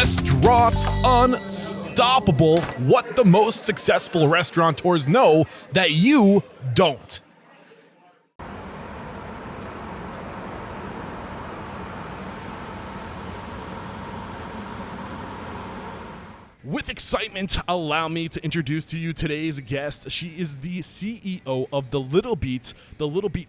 Restaurant Unstoppable. What the most successful restaurateurs know that you don't. With excitement, allow me to introduce to you today's guest. She is the CEO of the Little Beet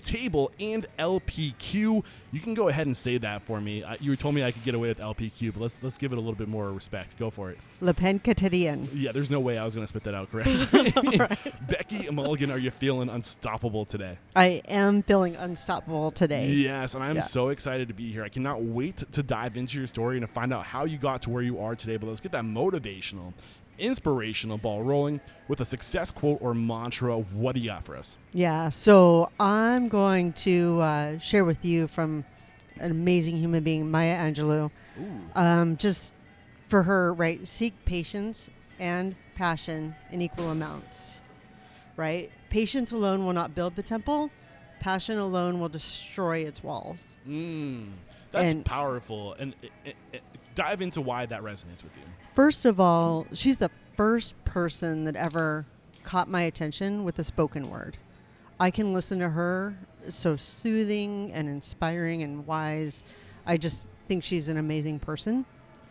Table, and LPQ. You can go ahead and say that for me. You told me I could get away with LPQ, but let's give it a little bit more respect. Go for it. Pain Quotidien. Yeah, there's no way I was going to spit that out correctly. Right. Becky Mulligan, are you feeling unstoppable today? I am feeling unstoppable today. Yes, and I'm so excited to be here. I cannot wait to dive into your story and to find out how you got to where you are today. But let's get that motivational, inspirational ball rolling with a success quote or mantra. What do you got for us? Yeah, so I'm going to share with you from an amazing human being, Maya Angelou. Just for her, right, seek patience and passion in equal amounts, right? Patience alone will not build the temple. Passion alone will destroy its walls. That's powerful. And dive into why that resonates with you. First of all, she's the first person that ever caught my attention with the spoken word. I can listen to her. It's so soothing and inspiring and wise. I just think she's an amazing person.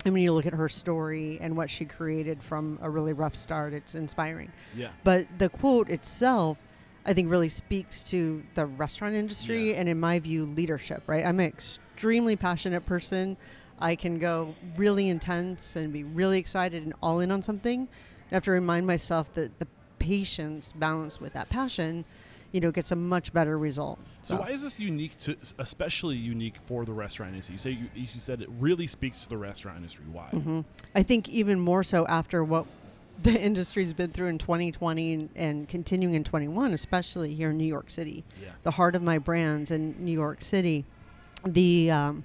And when you look at her story and what she created from a really rough start, it's inspiring. Yeah. But the quote itself, I think, really speaks to the restaurant industry and, in my view, leadership, right? I'm an extremely passionate person. I can go really intense and be really excited and all in on something. I have to remind myself that the patience balanced with that passion, gets a much better result. So why is this especially unique for the restaurant industry? You said it really speaks to the restaurant industry. Why? Mm-hmm. I think even more so after what the industry's been through in 2020 and continuing in 21, especially here in New York City. Yeah. The heart of my brands in New York City. The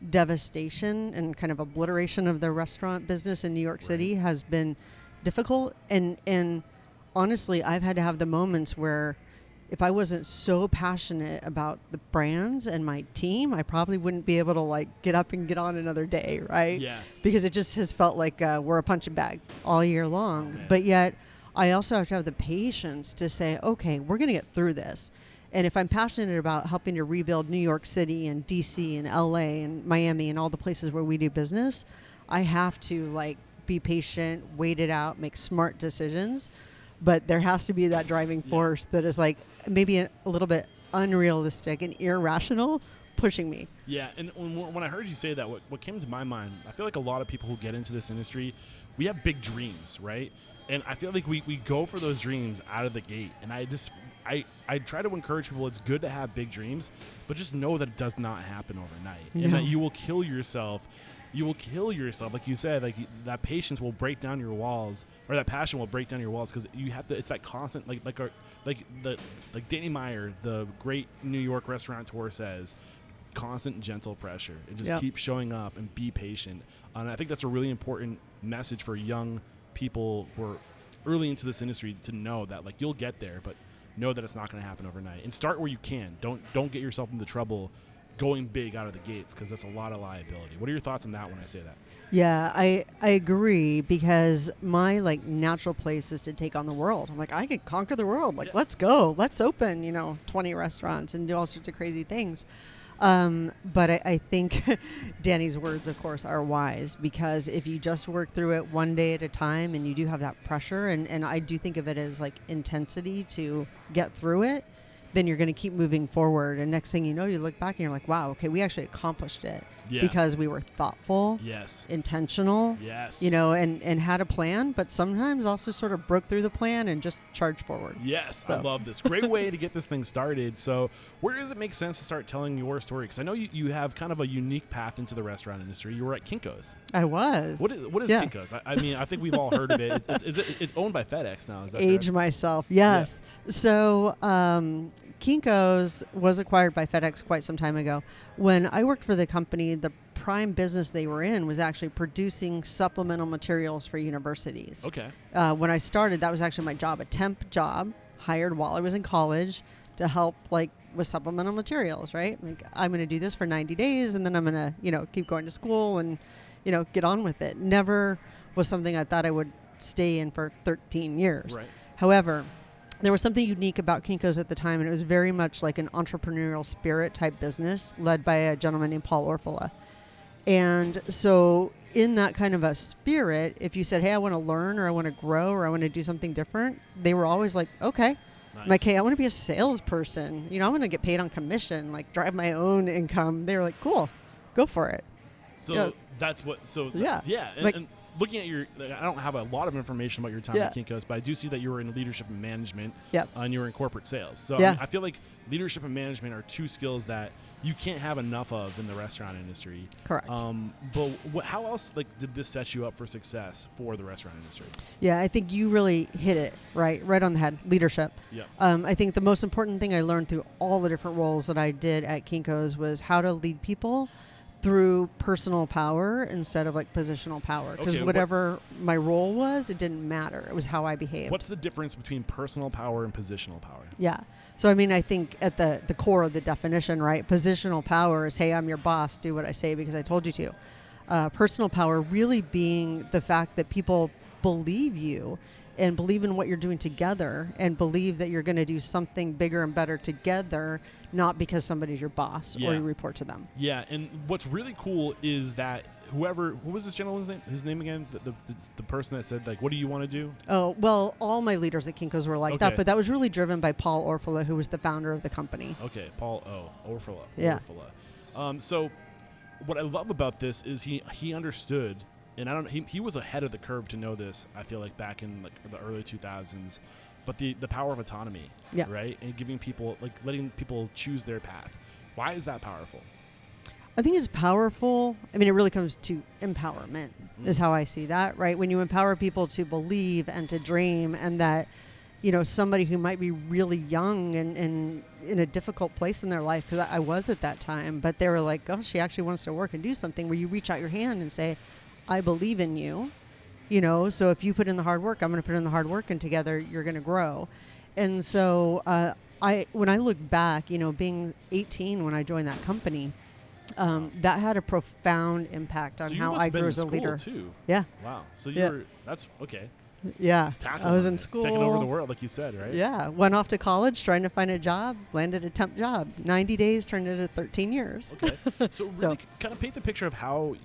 devastation and kind of obliteration of the restaurant business in New York City has been difficult. And honestly, I've had to have the moments where if I wasn't so passionate about the brands and my team, I probably wouldn't be able to get up and get on another day, right? Yeah. Because it just has felt like we're a punching bag all year long. Okay. But yet I also have to have the patience to say, okay, we're going to get through this. And if I'm passionate about helping to rebuild New York City and DC and LA and Miami and all the places where we do business, I have to be patient, wait it out, make smart decisions. But there has to be that driving force that is maybe a little bit unrealistic and irrational, pushing me. Yeah, and when I heard you say that, what came to my mind, I feel like a lot of people who get into this industry, we have big dreams, right? And I feel like we go for those dreams out of the gate. And I try to encourage people, it's good to have big dreams, but just know that it does not happen overnight. No. And that you will kill yourself. Like you said, that patience will break down your walls, or that passion will break down your walls, because you have to. It's that constant, like Danny Meyer, the great New York restaurateur, says, constant gentle pressure, and just keep showing up and be patient. And I think that's a really important message for young people who are early into this industry to know that you'll get there, but know that it's not going to happen overnight. And start where you can. Don't get yourself into trouble going big out of the gates, because that's a lot of liability. What are your thoughts on that when I say that? Yeah, I agree, because my natural place is to take on the world. I'm I could conquer the world. Let's go. Let's open, 20 restaurants and do all sorts of crazy things. But I think Danny's words, of course, are wise, because if you just work through it one day at a time and you do have that pressure, and I do think of it as intensity to get through it, then you're going to keep moving forward. And next thing you know, you look back and you're like, wow, okay, we actually accomplished it because we were thoughtful, intentional, and had a plan, but sometimes also sort of broke through the plan and just charged forward. Yes, so. I love this. Great way to get this thing started. So where does it make sense to start telling your story? Because I know you have kind of a unique path into the restaurant industry. You were at Kinko's. I was. What is Kinko's? I mean, I think we've all heard of it. It's owned by FedEx now. Is that Age correct? myself. Yes. Yeah. So Kinko's was acquired by FedEx quite some time ago. When I worked for the company, the prime business they were in was actually producing supplemental materials for universities. Okay. When I started, that was actually my job, a temp job, hired while I was in college to help with supplemental materials, right? I'm going to do this for 90 days and then I'm going to, keep going to school and, get on with it. Never was something I thought I would stay in for 13 years. Right. However, there was something unique about Kinko's at the time, and it was very much like an entrepreneurial spirit type business led by a gentleman named Paul Orfala. And so in that kind of a spirit, if you said, hey, I want to learn or I want to grow or I want to do something different, they were always like, okay. Nice. I'm like, hey, I want to be a salesperson. I want to get paid on commission, like drive my own income. They were like, cool, go for it. So that's what, yeah. And looking at I don't have a lot of information about your time at Kinko's, but I do see that you were in leadership and management and you were in corporate sales. So I feel like leadership and management are two skills that you can't have enough of in the restaurant industry. Correct. But how else did this set you up for success for the restaurant industry? Yeah, I think you really hit it right on the head. Leadership. Yeah. I think the most important thing I learned through all the different roles that I did at Kinko's was how to lead people through personal power instead of positional power. Because whatever my role was, it didn't matter. It was how I behaved. What's the difference between personal power and positional power? Yeah. So, I think at the core of the definition, right, positional power is, hey, I'm your boss, do what I say because I told you to. Personal power really being the fact that people believe you and believe in what you're doing together and believe that you're going to do something bigger and better together, not because somebody's your boss or you report to them. Yeah, and what's really cool is that who was this gentleman's name? His name again? The person that said, what do you want to do? Oh, well, all my leaders at Kinko's were like that, but that was really driven by Paul Orfala, who was the founder of the company. Okay, Paul Orfala. Yeah. So what I love about this is he understood. And he was ahead of the curve to know this, I feel like, back in the early 2000s, but the power of autonomy, right? And giving people, letting people choose their path. Why is that powerful? I think it's powerful. It really comes to empowerment is how I see that, right? When you empower people to believe and to dream, and that, somebody who might be really young and in a difficult place in their life, because I was at that time, but they were like, oh, she actually wants to work and do something, where you reach out your hand and say, I believe in you, so if you put in the hard work, I'm going to put in the hard work, and together you're going to grow. And so when I look back, being 18 when I joined that company, that had a profound impact on how I grew as a leader. Too. Yeah. Wow. So that's okay. Yeah. I was in school. Taking over the world, like you said, right? Yeah. Went off to college trying to find a job, landed a temp job. 90 days turned into 13 years. Okay. So really kind of paint the picture of how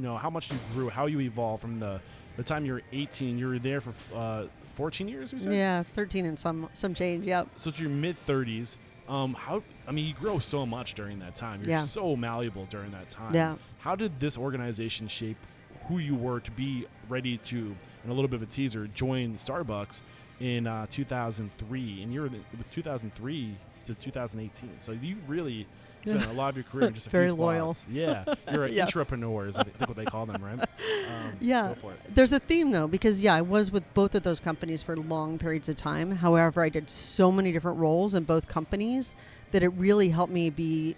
how much you grew, how you evolved from the time you were 18. You were there for 14 years, you said? Yeah, 13 and some change, yep. So it's your mid-30s. You grow so much during that time. You're so malleable during that time. Yeah. How did this organization shape who you were to be ready to, and a little bit of a teaser, join Starbucks in 2003? And you were with 2003 to 2018. So you really spent a lot of your career in just a very few spots. loyal. Yeah, you're an intrapreneur, I think what they call them, right? Yeah, go for it. There's a theme though, because I was with both of those companies for long periods of time. However, I did so many different roles in both companies that it really helped me be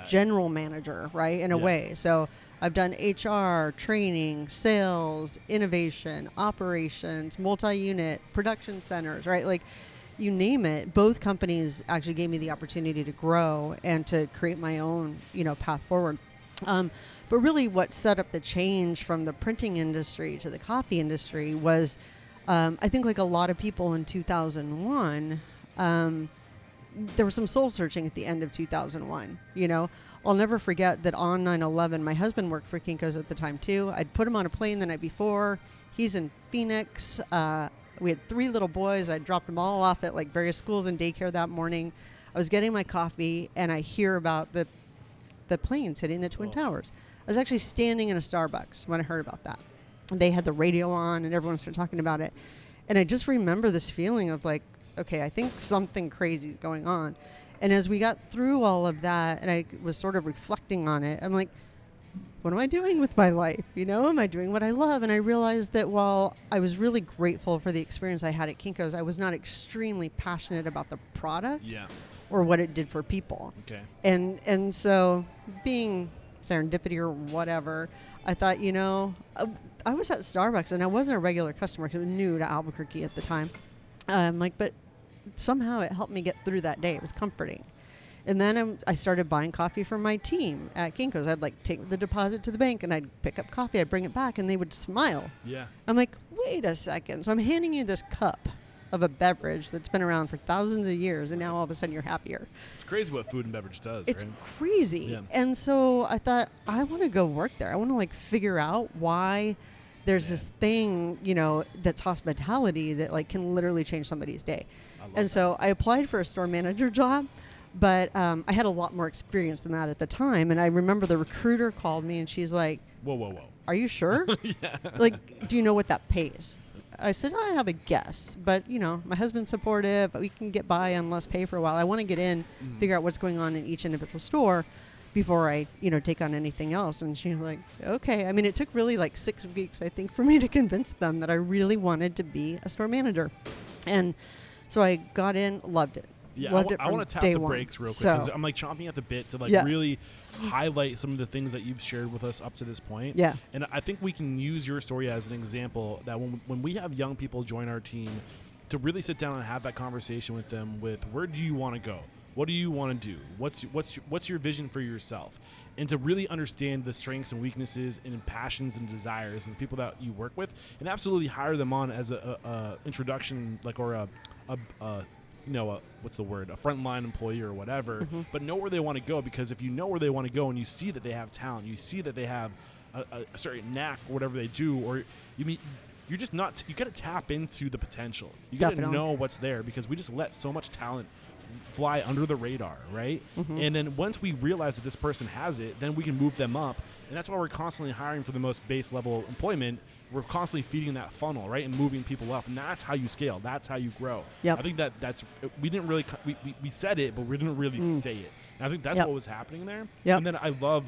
general manager, right, in a way. So I've done HR, training, sales, innovation, operations, multi-unit, production centers, right? You name it. Both companies actually gave me the opportunity to grow and to create my own, path forward. But really what set up the change from the printing industry to the coffee industry was, I think like a lot of people in 2001, there was some soul searching at the end of 2001, I'll never forget that on 9/11, my husband worked for Kinko's at the time too. I'd put him on a plane the night before. He's in Phoenix. We had 3 little boys. I dropped them all off at various schools and daycare that morning. I was getting my coffee, and I hear about the planes hitting the Twin Towers. I was actually standing in a Starbucks when I heard about that. And they had the radio on, and everyone started talking about it. And I just remember this feeling of okay, I think something crazy is going on. And as we got through all of that, and I was sort of reflecting on it, I'm like, what am I doing with my life? Am I doing what I love? And I realized that while I was really grateful for the experience I had at Kinko's, I was not extremely passionate about the product or what it did for people. Okay. And so being serendipity or whatever, I thought, I was at Starbucks and I wasn't a regular customer because I was new to Albuquerque at the time. But somehow it helped me get through that day. It was comforting. And then I started buying coffee from my team at Kinko's. I'd like take the deposit to the bank and I'd pick up coffee. I'd bring it back and they would smile. Yeah. I'm like, wait a second. So I'm handing you this cup of a beverage that's been around for thousands of years, and now all of a sudden you're happier. It's crazy what food and beverage does, It's right? crazy. Yeah. And so I thought, I want to go work there. I want to like figure out why there's this thing, you know, that's hospitality that like can literally change somebody's day. And so I applied for a store manager job, but I had a lot more experience than that at the time. And I remember the recruiter called me and she's like, whoa. Are you sure? Yeah. Like, do you know what that pays? I said, I have a guess, but you know, my husband's supportive. We can get by on less pay for a while. I want to get in, figure out what's going on in each individual store before I, you know, take on anything else. And she was like, okay. I mean, it took really like 6 weeks, I think, for me to convince them that I really wanted to be a store manager. And so I got in, loved it. Yeah, Loved I want to tap the brakes real quick because I'm like chomping at the bit to like really highlight some of the things that you've shared with us up to this point. Yeah. And I think we can use your story as an example that when we have young people join our team, to really sit down and have that conversation with them with where do you want to go? What do you want to do? What's your vision for yourself? And to really understand the strengths and weaknesses and passions and desires of the people that you work with, and absolutely hire them on as a introduction, like, or a what's the word? A frontline employee or whatever, but know where they want to go, because if you know where they want to go and you see that they have talent, you see that they have a certain knack for whatever they do, or you're just not, you got to tap into the potential. You got to know what's there, because we just let so much talent fly under the radar, right? And then once we realize that this person has it, then we can move them up. And that's why we're constantly hiring for the most base level employment. We're constantly feeding that funnel, right? And moving people up. And that's how you scale. That's how you grow. Yep. I think that's, we didn't really, we said it, but we didn't really say it. And I think that's what was happening there. Yep. And then I love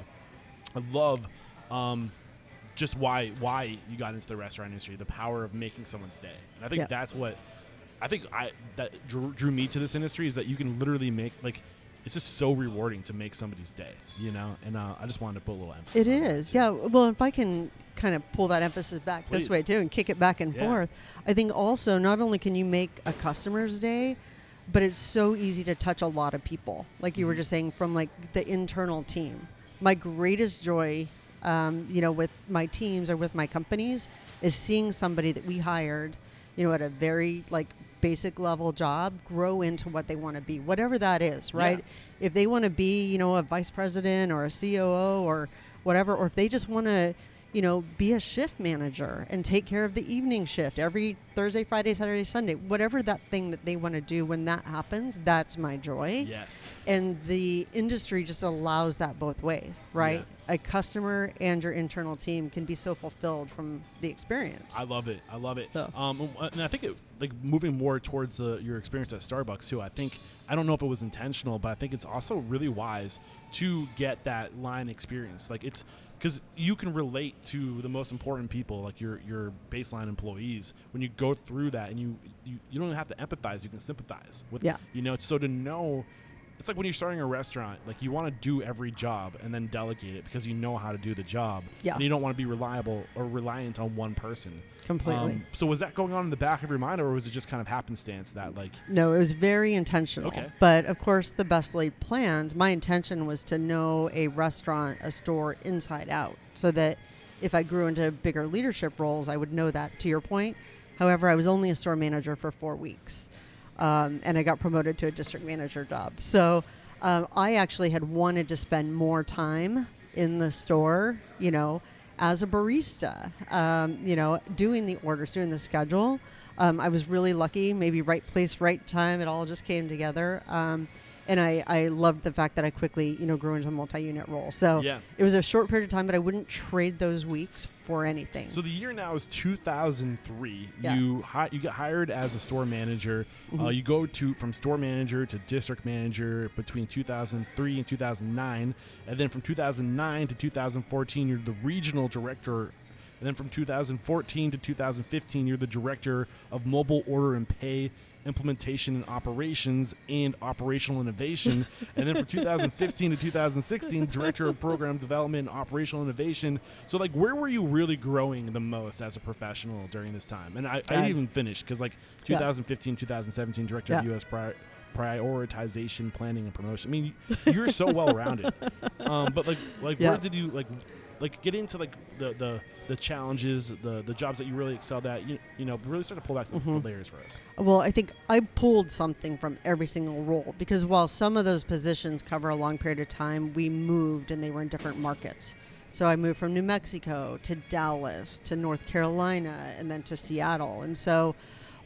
just why you got into the restaurant industry, the power of making someone stay. And I think that's what, that drew me to this industry, is that you can literally make, like, it's just so rewarding to make somebody's day, you know? And I just wanted to put a little emphasis on is, that. Yeah. Well, if I can kind of pull that emphasis back this way too and kick it back and forth, I think also not only can you make a customer's day, but it's so easy to touch a lot of people. Like you were just saying, from like the internal team. My greatest joy, with my teams or with my companies, is seeing somebody that we hired, at a very like basic level job, grow into what they want to be, whatever that is, right? Yeah. If they want to be, a vice president or a COO or whatever, or if they just want to, be a shift manager and take care of the evening shift every Thursday, Friday, Saturday, Sunday, whatever that thing that they want to do, when that happens, that's my joy. Yes. And the industry just allows that both ways, right? Yeah. A customer and your internal team can be so fulfilled from the experience. I love it. So. And I think moving more towards your experience at Starbucks too, I don't know if it was intentional, but I think it's also really wise to get that line experience. Like, it's because you can relate to the most important people, like your baseline employees, when you go through that, and you don't have to empathize, you can sympathize with, so to know. It's like when you're starting a restaurant, like you want to do every job and then delegate it because you know how to do the job. Yeah. And you don't want to be reliable or reliant on one person. Completely. So was that going on in the back of your mind, or was it just kind of happenstance that like... No, it was very intentional. Okay. But of course, the best laid plans, my intention was to know a restaurant, a store inside out, so that if I grew into bigger leadership roles, I would know that, to your point. However, I was only a store manager for 4 weeks. And I got promoted to a district manager job. So I actually had wanted to spend more time in the store, as a barista, doing the orders, doing the schedule. I was really lucky, maybe right place, right time. It all just came together. And I loved the fact that I quickly, grew into a multi-unit role. So it was a short period of time, but I wouldn't trade those weeks for anything. So the year now is 2003. Yeah. You get hired as a store manager. Mm-hmm. You go from store manager to district manager between 2003 and 2009. And then from 2009 to 2014, you're the regional director. And then from 2014 to 2015, you're the director of mobile order and pay implementation and operations and operational innovation. And then for 2015 to 2016, director of program development and operational innovation. So like, where were you really growing the most as a professional during this time? And I didn't even finish, because like 2015, 2017, director of US Prioritization, planning and promotion. I mean, you're so well-rounded. But like where did you like get into like the challenges, the jobs that you really excelled at, you know, really start to pull back the layers for us? Well, I think I pulled something from every single role, because while some of those positions cover a long period of time, we moved and they were in different markets. So I moved from New Mexico to Dallas to North Carolina and then to Seattle. And so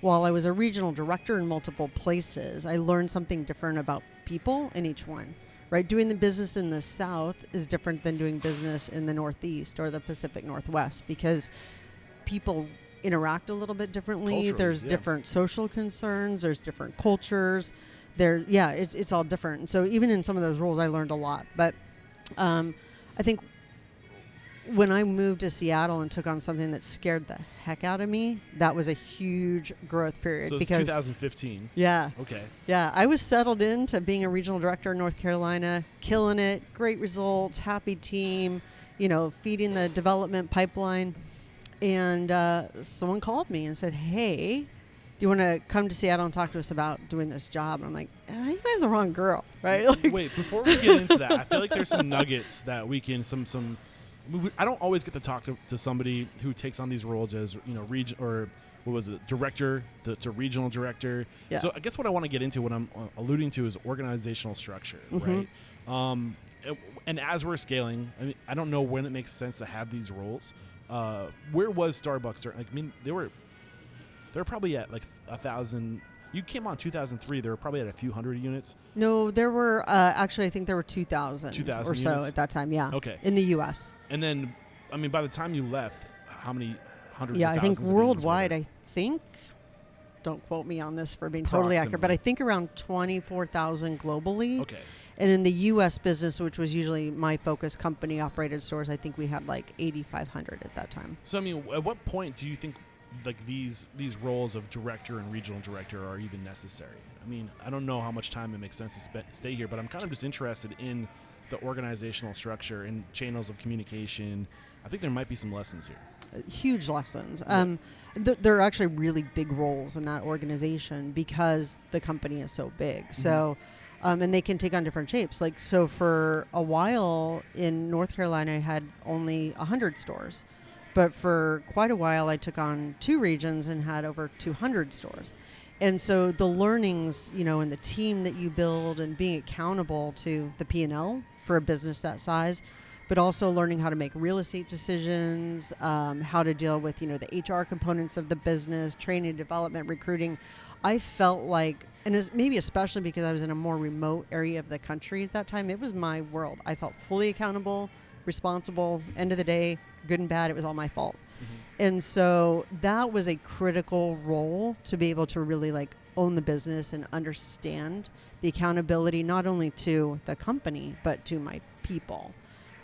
while I was a regional director in multiple places, I learned something different about people in each one. Right, doing the business in the South is different than doing business in the Northeast or the Pacific Northwest, because people interact a little bit differently. Culturally, there's different social concerns. There's different cultures. It's all different. And so even in some of those roles, I learned a lot. But I think when I moved to Seattle and took on something that scared the heck out of me, that was a huge growth period. So it's 2015. Yeah. Okay. Yeah, I was settled into being a regional director in North Carolina, killing it, great results, happy team, you know, feeding the development pipeline. And someone called me and said, hey, do you want to come to Seattle and talk to us about doing this job? And I'm like, you might have the wrong girl, right? Like, wait, before we get into that, I feel like there's some nuggets that we can, I don't always get to talk to somebody who takes on these roles as, you know, director to regional director. Yeah. So I guess what I want to get into, what I'm alluding to, is organizational structure, right? And as we're scaling, I mean, I don't know when it makes sense to have these roles. Where was Starbucks? Like, I mean, they were probably at like 1,000. You came on 2003. They were probably at a few hundred units. No, there were actually, I think there were 2,000 or so units? at that time. Yeah. Okay. In the U.S. And then, I mean, by the time you left, how many hundreds? Yeah, of I think thousands of worldwide, units I think, don't quote me on this for being totally accurate, but I think around 24,000 globally. Okay. And in the U.S. business, which was usually my focus, company-operated stores, I think we had like 8,500 at that time. So, I mean, at what point do you think like these roles of director and regional director are even necessary? I mean, I don't know how much time it makes sense to stay here, but I'm kind of just interested in the organizational structure and channels of communication. I think there might be some lessons here. Huge lessons. There are actually really big roles in that organization because the company is so big. So, and they can take on different shapes. Like, so for a while in North Carolina, I had only 100 stores. But for quite a while, I took on 2 regions and had over 200 stores. And so the learnings, you know, and the team that you build and being accountable to the P&L for a business that size, but also learning how to make real estate decisions, how to deal with, you know, the HR components of the business, training, development, recruiting. I felt like, and it's maybe especially because I was in a more remote area of the country at that time, it was my world. I felt fully accountable, responsible, end of the day, good and bad, it was all my fault. And so that was a critical role to be able to really like own the business and understand the accountability, not only to the company, but to my people,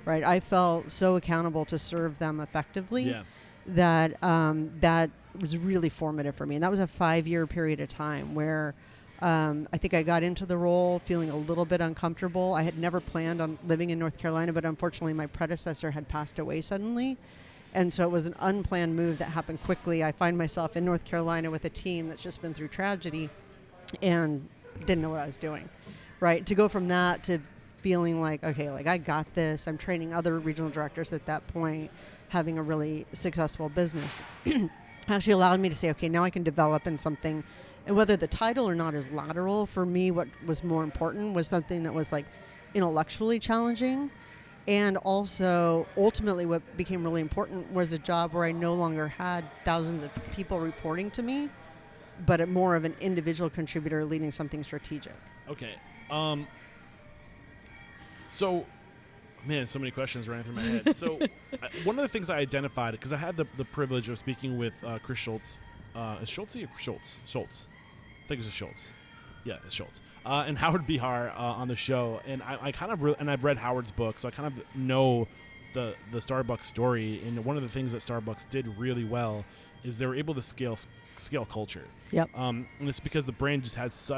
right? I felt so accountable to serve them effectively that that was really formative for me. And that was a 5-year period of time where I think I got into the role feeling a little bit uncomfortable. I had never planned on living in North Carolina, but unfortunately my predecessor had passed away suddenly. And so it was an unplanned move that happened quickly. I find myself in North Carolina with a team that's just been through tragedy and didn't know what I was doing, right? To go from that to feeling like, okay, like I got this. I'm training other regional directors at that point, having a really successful business. Actually allowed me to say, okay, now I can develop in something. And whether the title or not is lateral, for me, what was more important was something that was like intellectually challenging. And also, ultimately, what became really important was a job where I no longer had thousands of people reporting to me, but more of an individual contributor leading something strategic. Okay. So, man, so many questions running through my head. So, one of the things I identified, because I had the privilege of speaking with Chris Schultz. Is Schultz or Schultz? Schultz. I think it's Schultz. Yeah, it's Schultz. And Howard Bihar on the show. And I kind of and I've read Howard's book, so I kind of know the Starbucks story, and one of the things that Starbucks did really well is they were able to scale culture. Yep. And it's because the brand just has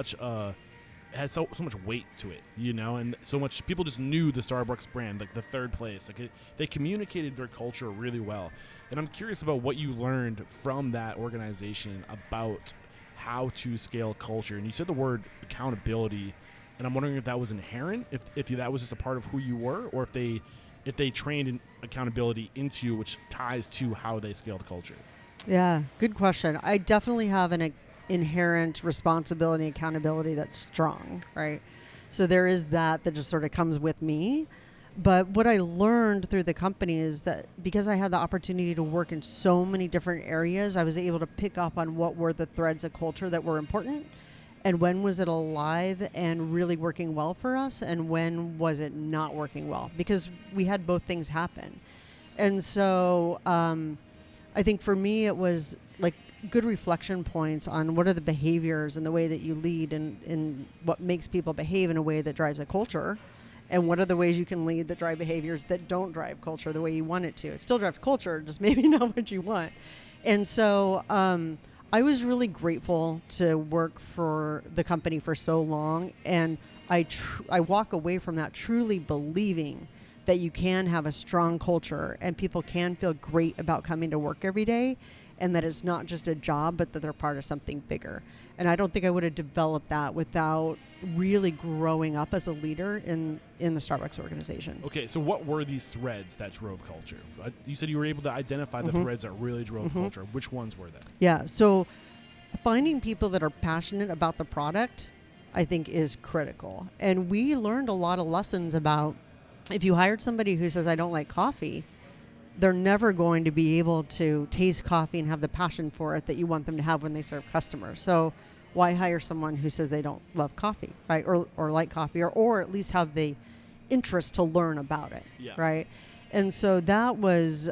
had so much weight to it, and so much people just knew the Starbucks brand, like the third place. Like they communicated their culture really well. And I'm curious about what you learned from that organization about how to scale culture. And you said the word accountability, and I'm wondering if that was inherent, if that was just a part of who you were, or if they trained in accountability into you, which ties to how they scaled culture. Yeah, good question. I definitely have an inherent responsibility, accountability that's strong, right? So there is that just sort of comes with me. But what I learned through the company is that because I had the opportunity to work in so many different areas, I was able to pick up on what were the threads of culture that were important, and when was it alive and really working well for us, and when was it not working well, because we had both things happen. And so I think for me it was like good reflection points on what are the behaviors and the way that you lead, and what makes people behave in a way that drives a culture, and what are the ways you can lead that drive behaviors that don't drive culture the way you want it to. It still drives culture, just maybe not what you want. And so I was really grateful to work for the company for so long, and I walk away from that truly believing that you can have a strong culture and people can feel great about coming to work every day, and that it's not just a job, but that they're part of something bigger. And I don't think I would have developed that without really growing up as a leader in the Starbucks organization. Okay, so what were these threads that drove culture? You said you were able to identify the threads that really drove culture. Which ones were they? Yeah, so finding people that are passionate about the product, I think, is critical. And we learned a lot of lessons about, if you hired somebody who says, I don't like coffee, they're never going to be able to taste coffee and have the passion for it that you want them to have when they serve customers. So why hire someone who says they don't love coffee, right? Or like coffee, or at least have the interest to learn about it, right? And so that was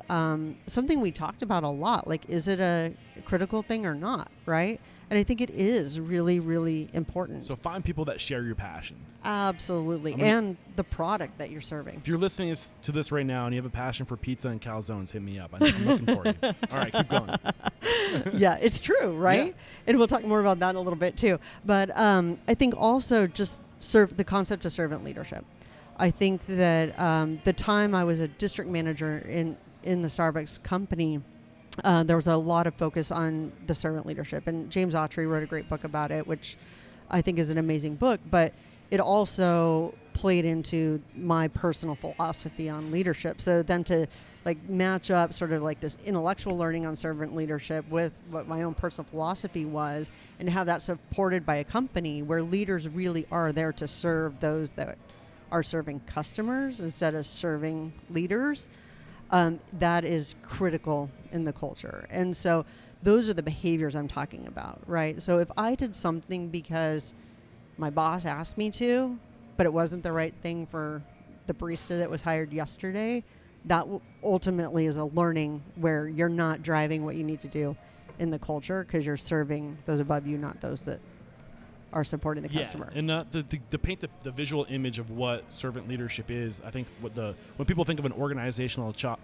something we talked about a lot. Like, is it a critical thing or not, right? And I think it is really, really important. So find people that share your passion. Absolutely. And the product that you're serving. If you're listening to this right now and you have a passion for pizza and calzones, hit me up. I'm looking for you. All right, keep going. Yeah, it's true, right? Yeah. And we'll talk more about that in a little bit too. But I think also just the concept of servant leadership. I think that the time I was a district manager in the Starbucks company, there was a lot of focus on the servant leadership. And James Autry wrote a great book about it, which I think is an amazing book. But it also played into my personal philosophy on leadership. So then to match up sort of like this intellectual learning on servant leadership with what my own personal philosophy was, and have that supported by a company where leaders really are there to serve those that are serving customers instead of serving leaders, that is critical in the culture. And so those are the behaviors I'm talking about, right? So if I did something because my boss asked me to, but it wasn't the right thing for the barista that was hired yesterday, that ultimately is a learning where you're not driving what you need to do in the culture, because you're serving those above you, not those that are supporting the customer. And to paint the visual image of what servant leadership is, I think when people think of an organizational chart,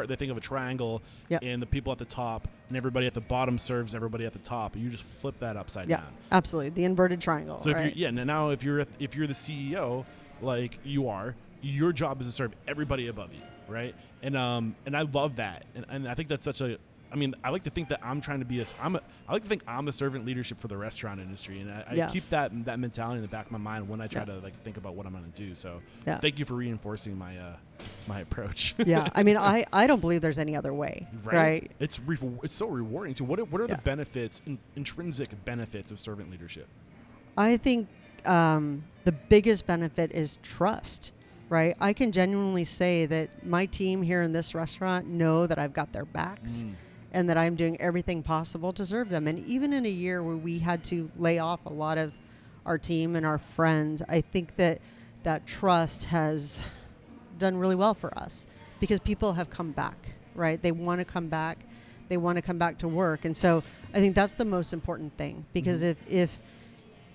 they think of a triangle, and the people at the top and everybody at the bottom serves everybody at the top. You just flip that upside down. Absolutely, the inverted triangle. So if you're the CEO, like you are, your job is to serve everybody above you, right? And I love that, and I think that's such a. I mean, I like to think that I like to think I'm a servant leadership for the restaurant industry, and I keep that mentality in the back of my mind when I try to think about what I'm going to do. So thank you for reinforcing my approach. Yeah, I mean, I don't believe there's any other way, right? It's so rewarding too. What are the benefits, intrinsic benefits of servant leadership? I think the biggest benefit is trust. Right, I can genuinely say that my team here in this restaurant know that I've got their backs, and that I'm doing everything possible to serve them. And even in a year where we had to lay off a lot of our team and our friends, I think that trust has done really well for us, because people have come back, right? They want to come back. They want to come back to work. And so I think that's the most important thing, because if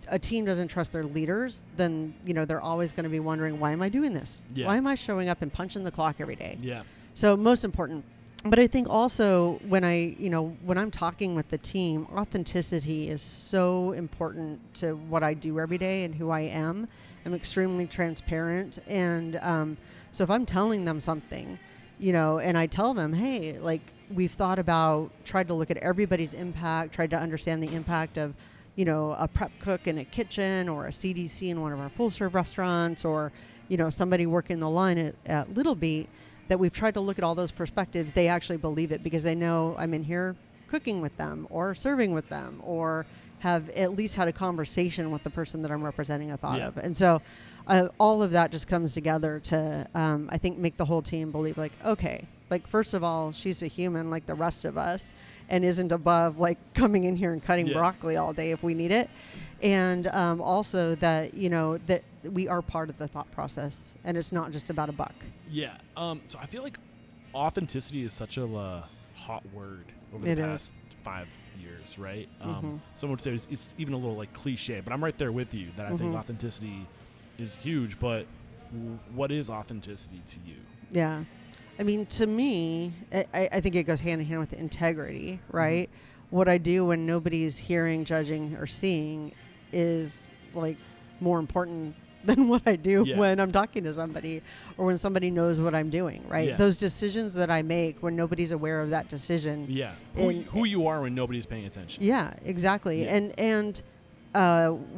a team doesn't trust their leaders, then, they're always going to be wondering, why am I doing this? Yeah. Why am I showing up and punching the clock every day? Yeah. So most important. But I think also when I'm talking with the team, authenticity is so important to what I do every day and who I am. I'm extremely transparent. And so if I'm telling them something, and I tell them, hey, like, we've tried to look at everybody's impact, tried to understand the impact of, a prep cook in a kitchen, or a CDC in one of our full serve restaurants, or, somebody working the line at Little Beet, that we've tried to look at all those perspectives. They actually believe it because they know I'm in here cooking with them or serving with them, or have at least had a conversation with the person that I'm representing a thought of. And so all of that just comes together to, I think, make the whole team believe, like, okay, like, first of all, she's a human like the rest of us, and isn't above, like, coming in here and cutting broccoli all day if we need it. And also that, that we are part of the thought process, and it's not just about a buck. Yeah. So I feel like authenticity is such a hot word over the past 5 years, right? Someone would say it's even a little, like, cliche, but I'm right there with you that I think authenticity is huge. But what is authenticity to you? Yeah. I mean, to me, I think it goes hand in hand with integrity, right? What I do when nobody's hearing, judging, or seeing is, like, more important than what I do when I'm talking to somebody, or when somebody knows what I'm doing, right? Those decisions that I make when nobody's aware of that decision. Yeah. Who you are when nobody's paying attention. Yeah, exactly. Yeah. And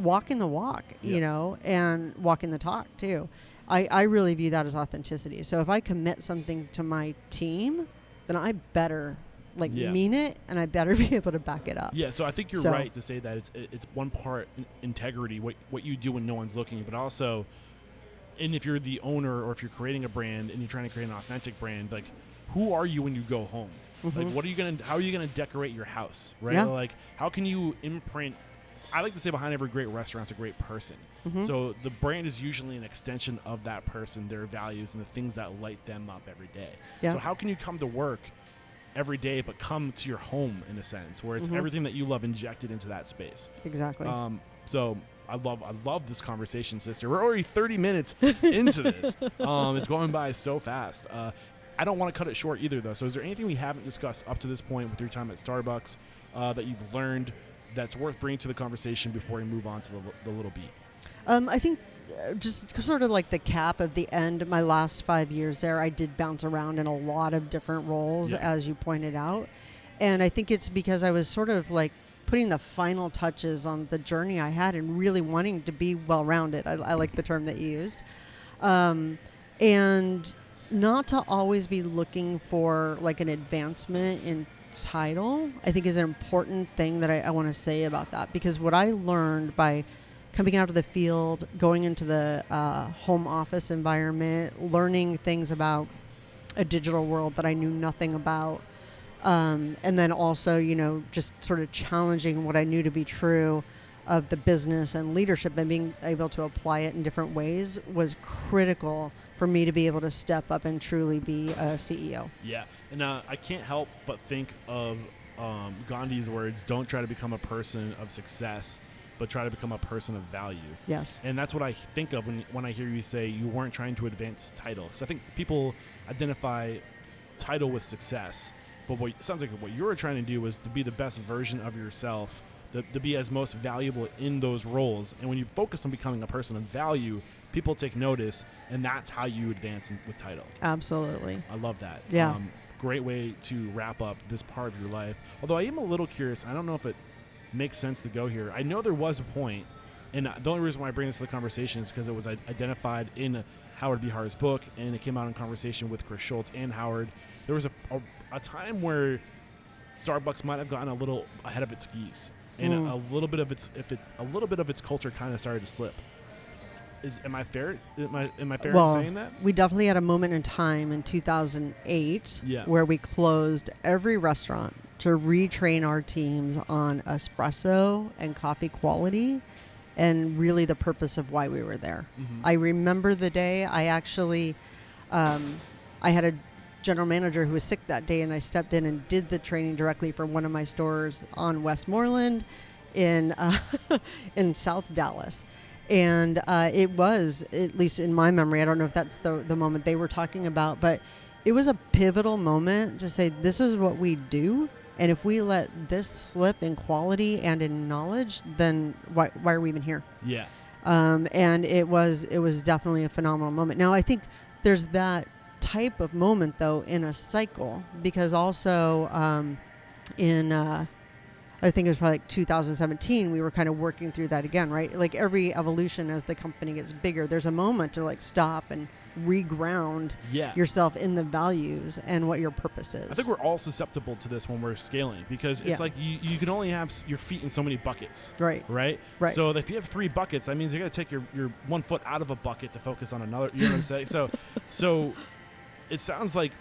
walking the walk, and walking the talk too. I really view that as authenticity. So if I commit something to my team, then I better mean it, and I better be able to back it up. Yeah, so I think you're right to say that it's one part integrity, what you do when no one's looking, but also, and if you're the owner, or if you're creating a brand and you're trying to create an authentic brand, like, who are you when you go home? Like, how are you gonna decorate your house, right? Yeah. Like, how can you imprint? I like to say behind every great restaurant's a great person. So the brand is usually an extension of that person, their values, and the things that light them up every day. Yeah. So how can you come to work every day but come to your home, in a sense, where it's everything that you love injected into that space? Exactly. So I love this conversation, sister. We're already 30 minutes into this. It's going by so fast. I don't want to cut it short either, though. So is there anything we haven't discussed up to this point with your time at Starbucks that you've learned that's worth bringing to the conversation before we move on to the Little Beet? I think just sort of like the cap of the end, my last 5 years there, I did bounce around in a lot of different roles, as you pointed out. And I think it's because I was sort of like putting the final touches on the journey I had, and really wanting to be well-rounded. I like the term that you used. And not to always be looking for, like, an advancement in title, I think, is an important thing that I want to say about that. Because what I learned by coming out of the field, going into the home office environment, learning things about a digital world that I knew nothing about, and then also, just sort of challenging what I knew to be true of the business and leadership, and being able to apply it in different ways, was critical for me to be able to step up and truly be a CEO. Yeah, and I can't help but think of Gandhi's words, don't try to become a person of success, but try to become a person of value. Yes. And that's what I think of when I hear you say you weren't trying to advance title. Because I think people identify title with success, but what it sounds like what you were trying to do was to be the best version of yourself, to be as most valuable in those roles. And when you focus on becoming a person of value, people take notice, and that's how you advance with title. Absolutely. I love that. Yeah. Great way to wrap up this part of your life. Although I am a little curious, I don't know if it makes sense to go here. I know there was a point, and the only reason why I bring this to the conversation is because it was identified in Howard B. Hard's book, and it came out in conversation with Chris Schultz and Howard. There was a time where Starbucks might have gotten a little ahead of its skis, and a little bit of its culture kind of started to slip. Am I fair? Am I fair in saying that? We definitely had a moment in time in 2008 where we closed every restaurant to retrain our teams on espresso and coffee quality, and really the purpose of why we were there. I remember the day. I actually, I had a general manager who was sick that day, and I stepped in and did the training directly for one of my stores on Westmoreland. in in South Dallas. And it was, at least in my memory, I don't know if that's the moment they were talking about, but it was a pivotal moment to say, this is what we do. And if we let this slip in quality and in knowledge, then why are we even here? Yeah. And it was definitely a phenomenal moment. Now, I think there's that type of moment, though, in a cycle, because also I think it was probably like 2017, we were kind of working through that again, right? Like every evolution as the company gets bigger, there's a moment to like stop and reground yourself in the values and what your purpose is. I think we're all susceptible to this when we're scaling, because it's like you can only have your feet in so many buckets. Right. So if you have 3 buckets, that means you're going to take your 1 foot out of a bucket to focus on another. You know what I'm saying? So it sounds like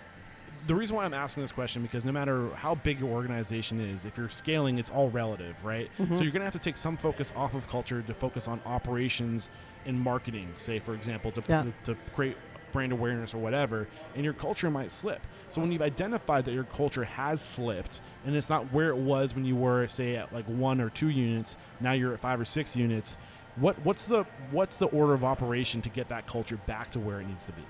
the reason why I'm asking this question, because no matter how big your organization is, if you're scaling, it's all relative, right? Mm-hmm. So you're going to have to take some focus off of culture to focus on operations and marketing, say, for example, to create brand awareness or whatever, and your culture might slip. So when you've identified that your culture has slipped and it's not where it was when you were, say, at like 1 or 2 units, now you're at 5 or 6 units, what's the order of operation to get that culture back to where it needs to be?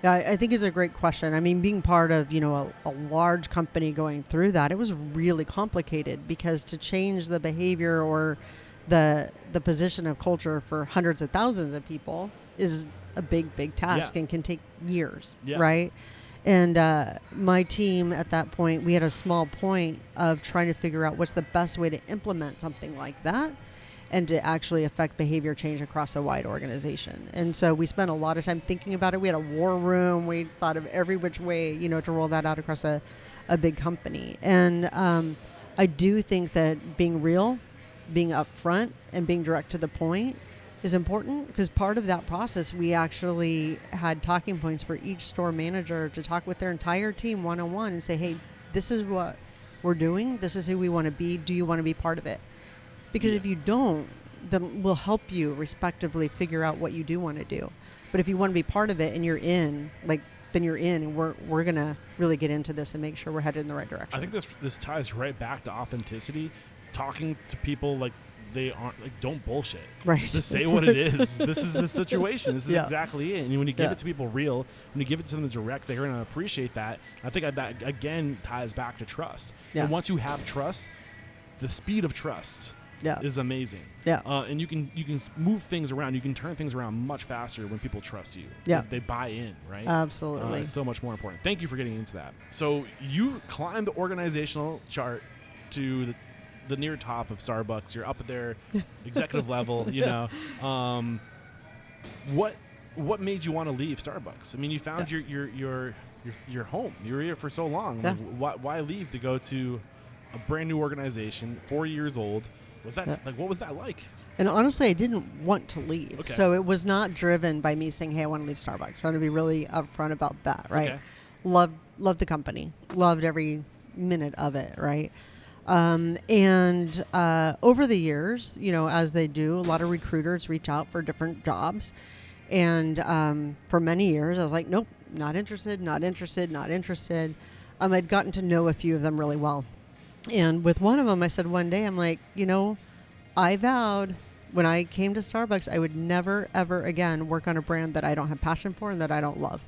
Yeah, I think it's a great question. I mean, being part of, a large company going through that, it was really complicated, because to change the behavior or the position of culture for hundreds of thousands of people is a big task and can take years, right? And my team at that point, we had a small point of trying to figure out what's the best way to implement something like that and to actually affect behavior change across a wide organization. And so we spent a lot of time thinking about it. We had a war room. We thought of every which way, to roll that out across a big company. And I do think that being real, being upfront, and being direct to the point is important, because part of that process, we actually had talking points for each store manager to talk with their entire team one-on-one and say, hey, this is what we're doing. This is who we want to be. Do you want to be part of it? Because if you don't, then we'll help you respectively figure out what you do want to do. But if you want to be part of it and you're in, then you're in, and we're going to really get into this and make sure we're headed in the right direction. I think this ties right back to authenticity, talking to people like they aren't, like, don't bullshit. Right. Just say what it is. This is the situation. This is exactly it. And when you give it to people real, when you give it to them direct, they're going to appreciate that. I think that, again, ties back to trust. Yeah. And once you have trust, the speed of trust is amazing. Yeah. And you can move things around. You can turn things around much faster when people trust you. Yeah. They buy in, right? Absolutely. It's so much more important. Thank you for getting into that. So you climbed the organizational chart to the near top of Starbucks. You're up at their executive level, What made you want to leave Starbucks? I mean, you found your home. You were here for so long. Yeah. Why leave to go to a brand new organization, 4 years old? What was that like? And honestly, I didn't want to leave. Okay. So it was not driven by me saying, hey, I want to leave Starbucks. I want to be really upfront about that, right? Okay. Loved the company. Loved every minute of it, right? And over the years, as they do, a lot of recruiters reach out for different jobs. And for many years, I was like, nope, not interested. I'd gotten to know a few of them really well. And with one of them, I said one day, I'm like, I vowed when I came to Starbucks, I would never, ever again work on a brand that I don't have passion for and that I don't love.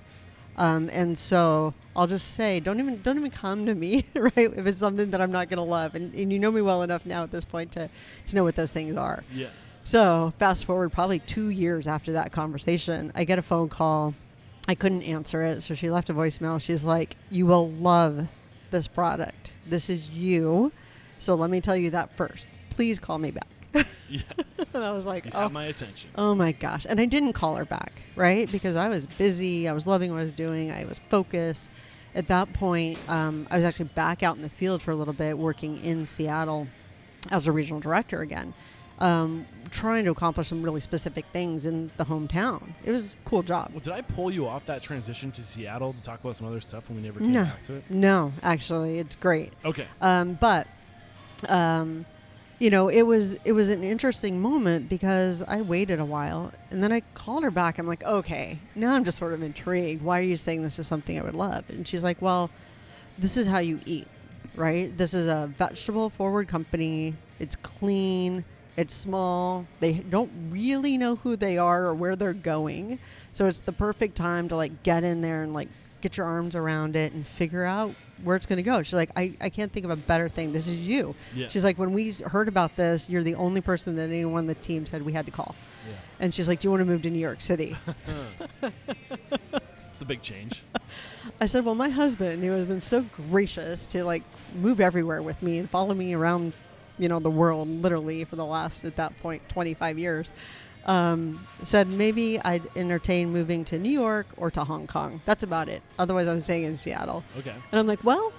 And so I'll just say, don't even come to me, right? If it's something that I'm not going to love. And you know me well enough now at this point to know what those things are. Yeah. So fast forward probably 2 years after that conversation, I get a phone call. I couldn't answer it. So she left a voicemail. She's like, you will love this product. This is you. So let me tell you that first. Please call me back. Yeah. And I was like, you have my attention. Oh my gosh. And I didn't call her back, right? Because I was busy. I was loving what I was doing. I was focused. At that point, I was actually back out in the field for a little bit, working in Seattle as a regional director again, trying to accomplish some really specific things in the hometown. It was a cool job. Well, did I pull you off that transition to Seattle to talk about some other stuff when we never came back to it? No, actually, it's great. Okay. It was an interesting moment because I waited a while and then I called her back. I'm like, okay, now I'm just sort of intrigued. Why are you saying this is something I would love? And she's like, well, this is how you eat, right? This is a vegetable forward company. It's clean. It's small. They don't really know who they are or where they're going. So it's the perfect time to like get in there and like get your arms around it and figure out where it's going to go. She's like, I can't think of a better thing. This is you. Yeah. She's like, when we heard about this, you're the only person that anyone on the team said we had to call. Yeah. And she's like, do you want to move to New York City? It's a big change. I said, well, my husband, who has been so gracious to like move everywhere with me and follow me around, you know, the world literally for the last, at that point, 25 years, said maybe I'd entertain moving to New York or to Hong Kong. That's about it. Otherwise, I'm staying in Seattle. Okay. And I'm like, well,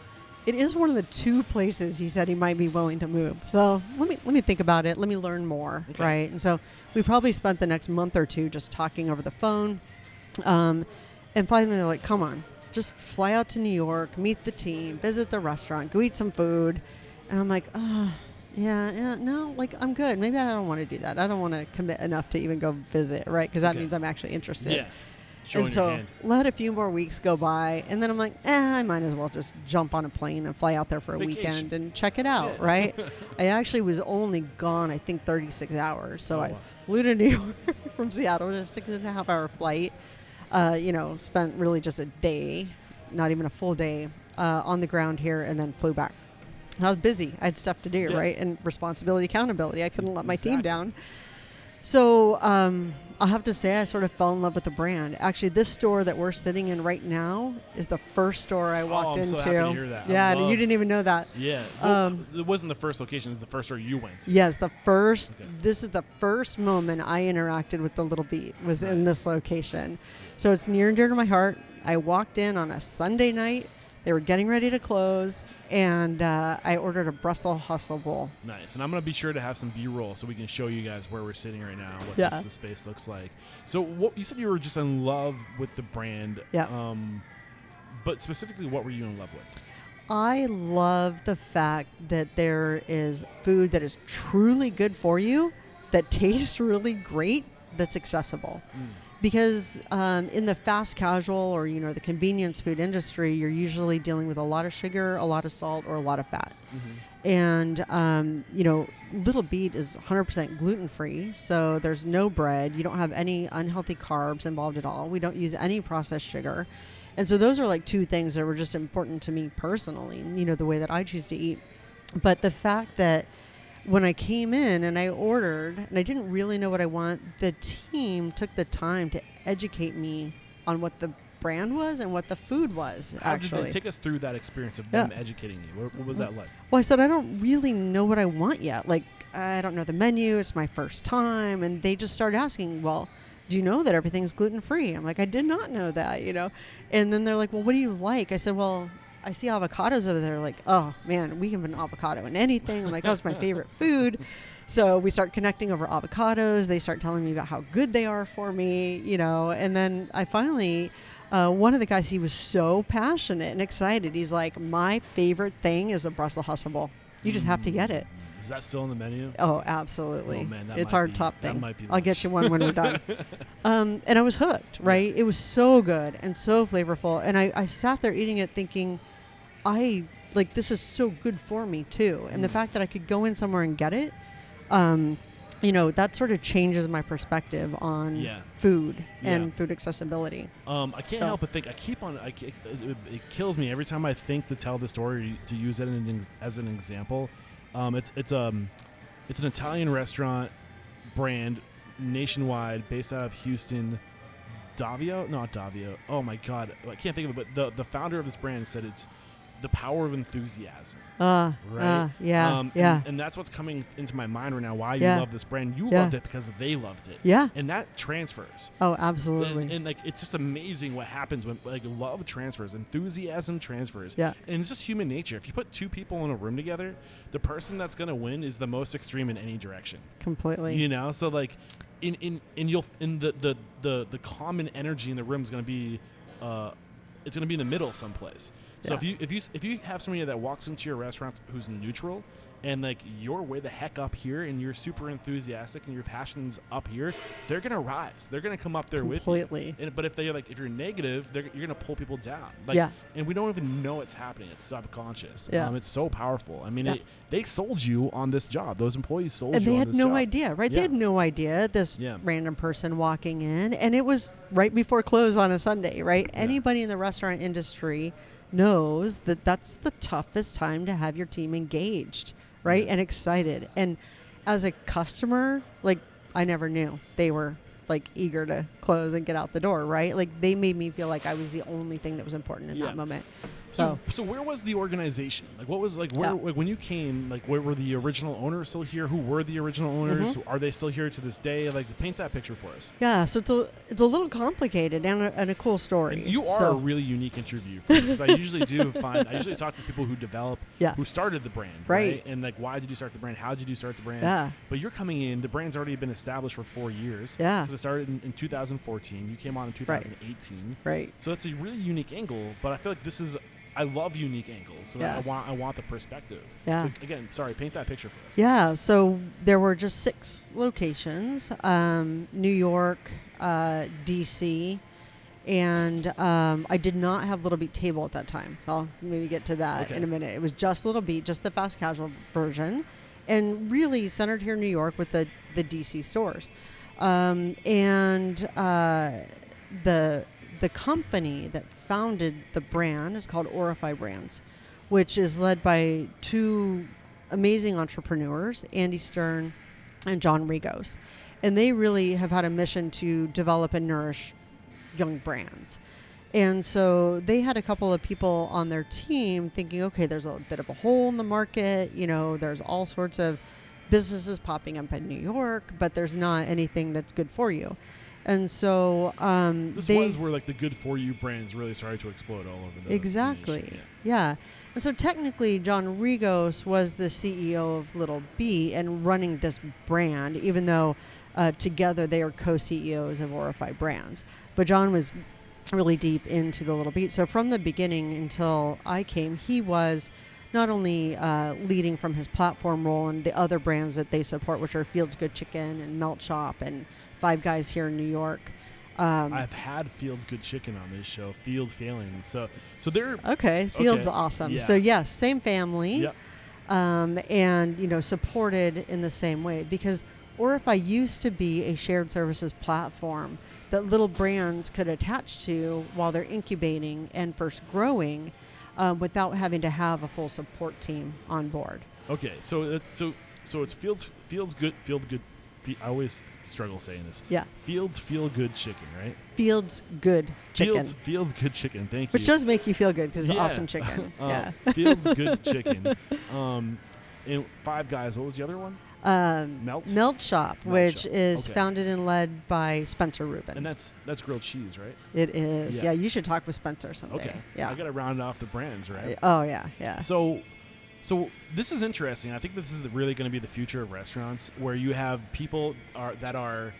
it is one of the 2 places he said he might be willing to move. So let me think about it. Let me learn more, okay. right? And so we probably spent the next month or 2 just talking over the phone. And finally, they're like, come on, just fly out to New York, meet the team, visit the restaurant, go eat some food. And I'm like, yeah, no, like I'm good. Maybe I don't want to do that. I don't want to commit enough to even go visit, right? Because that means I'm actually interested. Yeah. Showing and so your hand. let a few more weeks go by, and then I'm like, I might as well just jump on a plane and fly out there for a weekend and check it out, right? I actually was only gone, I think, 36 hours. So I flew to New York from Seattle, just a 6.5-hour flight. Spent really just a day, not even a full day, on the ground here, and then flew back. I was busy. I had stuff to do, right? And responsibility, accountability. I couldn't let my team down. So I'll have to say I sort of fell in love with the brand. Actually, this store that we're sitting in right now is the first store I walked into. So happy to hear that. Yeah, you didn't even know that. Yeah. Well, it wasn't the first location. It was the first store you went to. Yes, the first. Okay. This is the first moment I interacted with the little Beet was in this location. So it's near and dear to my heart. I walked in on a Sunday night. They were getting ready to close, and I ordered a Brussels Hustle Bowl. Nice. And I'm going to be sure to have some B-roll so we can show you guys where we're sitting right now, what the space looks like. So what you said you were just in love with the brand. Yeah. But specifically, what were you in love with? I love the fact that there is food that is truly good for you, that tastes really great, that's accessible. Because in the fast casual or, the convenience food industry, you're usually dealing with a lot of sugar, a lot of salt, or a lot of fat. Mm-hmm. And, Little Beet is 100% gluten-free, so there's no bread. You don't have any unhealthy carbs involved at all. We don't use any processed sugar. And so those are like 2 things that were just important to me personally, the way that I choose to eat. But the fact that when I came in and I ordered, and I didn't really know what I want, the team took the time to educate me on what the brand was and what the food was. How did they take us through that experience of them educating you? What was that like? Well, I said, I don't really know what I want yet. Like, I don't know the menu. It's my first time. And they just started asking, well, do you know that everything's gluten-free? I'm like, I did not know that, And then they're like, well, what do you like? I said, well, I see avocados over there. Like, oh man, we can put an avocado in anything. I'm like, that's my favorite food. So we start connecting over avocados. They start telling me about how good they are for me, and then I finally, one of the guys, he was so passionate and excited. He's like, my favorite thing is a Brussels Hustle Bowl. You just have to get it. Is that still on the menu? Oh, absolutely. Oh, man, it's our top thing. That might be I'll get you one when we're done. And I was hooked, right? Yeah. It was so good and so flavorful. And I sat there eating it thinking, this is so good for me too. And the fact that I could go in somewhere and get it, that sort of changes my perspective on food and food accessibility. I can't help but think, it kills me every time I think to tell the story, to use it as an example. It's an Italian restaurant brand nationwide based out of Houston. Davio? Not Davio. Oh my God. I can't think of it, but the founder of this brand said it's the power of enthusiasm. Right? And that's what's coming into my mind right now. Why you love this brand. You loved it because they loved it. Yeah. And that transfers. Oh, absolutely. And it's just amazing what happens when love transfers, enthusiasm transfers. Yeah. And it's just human nature. If you put 2 people in a room together, the person that's going to win is the most extreme in any direction. Completely. So the common energy in the room is going to be it's going to be in the middle someplace. So if you have somebody that walks into your restaurant who's neutral and like you're way the heck up here and you're super enthusiastic and your passion's up here, they're gonna rise. They're gonna come up there Completely. with you. But if if you're negative, you're gonna pull people down. Like, and we don't even know it's happening. It's subconscious. It's so powerful. I mean, they sold you on this job. Those employees sold you on this job. And they had no idea, right? They had no idea, this random person walking in, and it was right before close on a Sunday, right? Anybody in the restaurant industry knows that that's the toughest time to have your team engaged, right? And excited. And as a customer, like, I never knew they were like eager to close and get out the door, right? Like, they made me feel like I was the only thing that was important in that moment. So where was the organization? Like, what was like where like when you came? Like, where were the original owners still here? Who were the original owners? Are they still here to this day? Like, paint that picture for us. Yeah, so it's a little complicated and a cool story. And you are a really unique interview for me, because I usually talk to people who develop, who started the brand, right? And like, why did you start the brand? How did you start the brand? Yeah. But you're coming in. The brand's already been established for 4 years. Yeah. Because it started in 2014. You came on in 2018. Right. So that's a really unique angle. But I feel like I love unique angles, so I want the perspective. Yeah. So again, sorry, paint that picture for us. Yeah. So there were just 6 locations: New York, DC, and I did not have Little Beet Table at that time. I'll maybe get to that in a minute. It was just Little Beet, just the fast casual version, and really centered here in New York with the DC stores, and the company that founded the brand is called Orify Brands, which is led by 2 amazing entrepreneurs, Andy Stern and John Rigos. And they really have had a mission to develop and nourish young brands. And so they had a couple of people on their team thinking, okay, there's a bit of a hole in the market. You know, there's all sorts of businesses popping up in New York, but there's not anything that's good for you. And so this was where like the good for you brands really started to explode all over the nation. Yeah. And so technically John Rigos was the CEO of Little Beet and running this brand, even though together they are co-CEOs of Orify Brands. But John was really deep into the Little Beet. So from the beginning until I came, he was not only leading from his platform role and the other brands that they support, which are Field's Good Chicken and Melt Shop and Five Guys here in New York. I've had Field's Good Chicken on this show. Field's failing, so they're Field's awesome. So yes, same family, and supported in the same way, because Orify used to be a shared services platform that little brands could attach to while they're incubating and first growing, without having to have a full support team on board. Okay, so it's Field's Good. I always struggle saying this. Yeah. Field's Feel Good Chicken, right? Field's Good Chicken. Field's Good Chicken. Thank you. Which does make you feel good because it's awesome chicken. Field's Good Chicken. And Five Guys. What was the other one? Melt Shop, which is founded and led by Spencer Rubin. And that's grilled cheese, right? It is. Yeah, you should talk with Spencer someday. Okay. Yeah. I got to round off the brands, right? Oh, yeah. So this is interesting. I think this is really going to be the future of restaurants, where you have people that are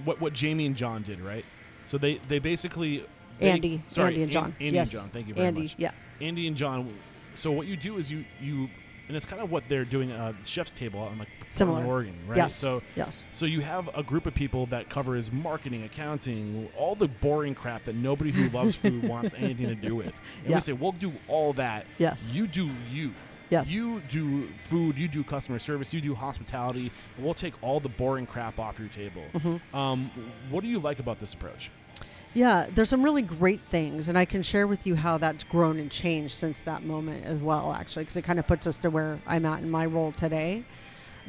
what Jamie and John did, right? So they basically Andy and John. Andy and John. Thank you very much. Yeah. Andy and John. So what you do is you and it's kind of what they're doing Chef's Table out in like Portland, Oregon, right? Yes. So you have a group of people that covers marketing, accounting, all the boring crap that nobody who loves food wants anything to do with. And we say, we'll do all that. Yes. You do you. Yes. You do food, you do customer service, you do hospitality, and we'll take all the boring crap off your table. What do you like about this approach? Yeah, there's some really great things, and I can share with you how that's grown and changed since that moment as well, actually, because it kind of puts us to where I'm at in my role today.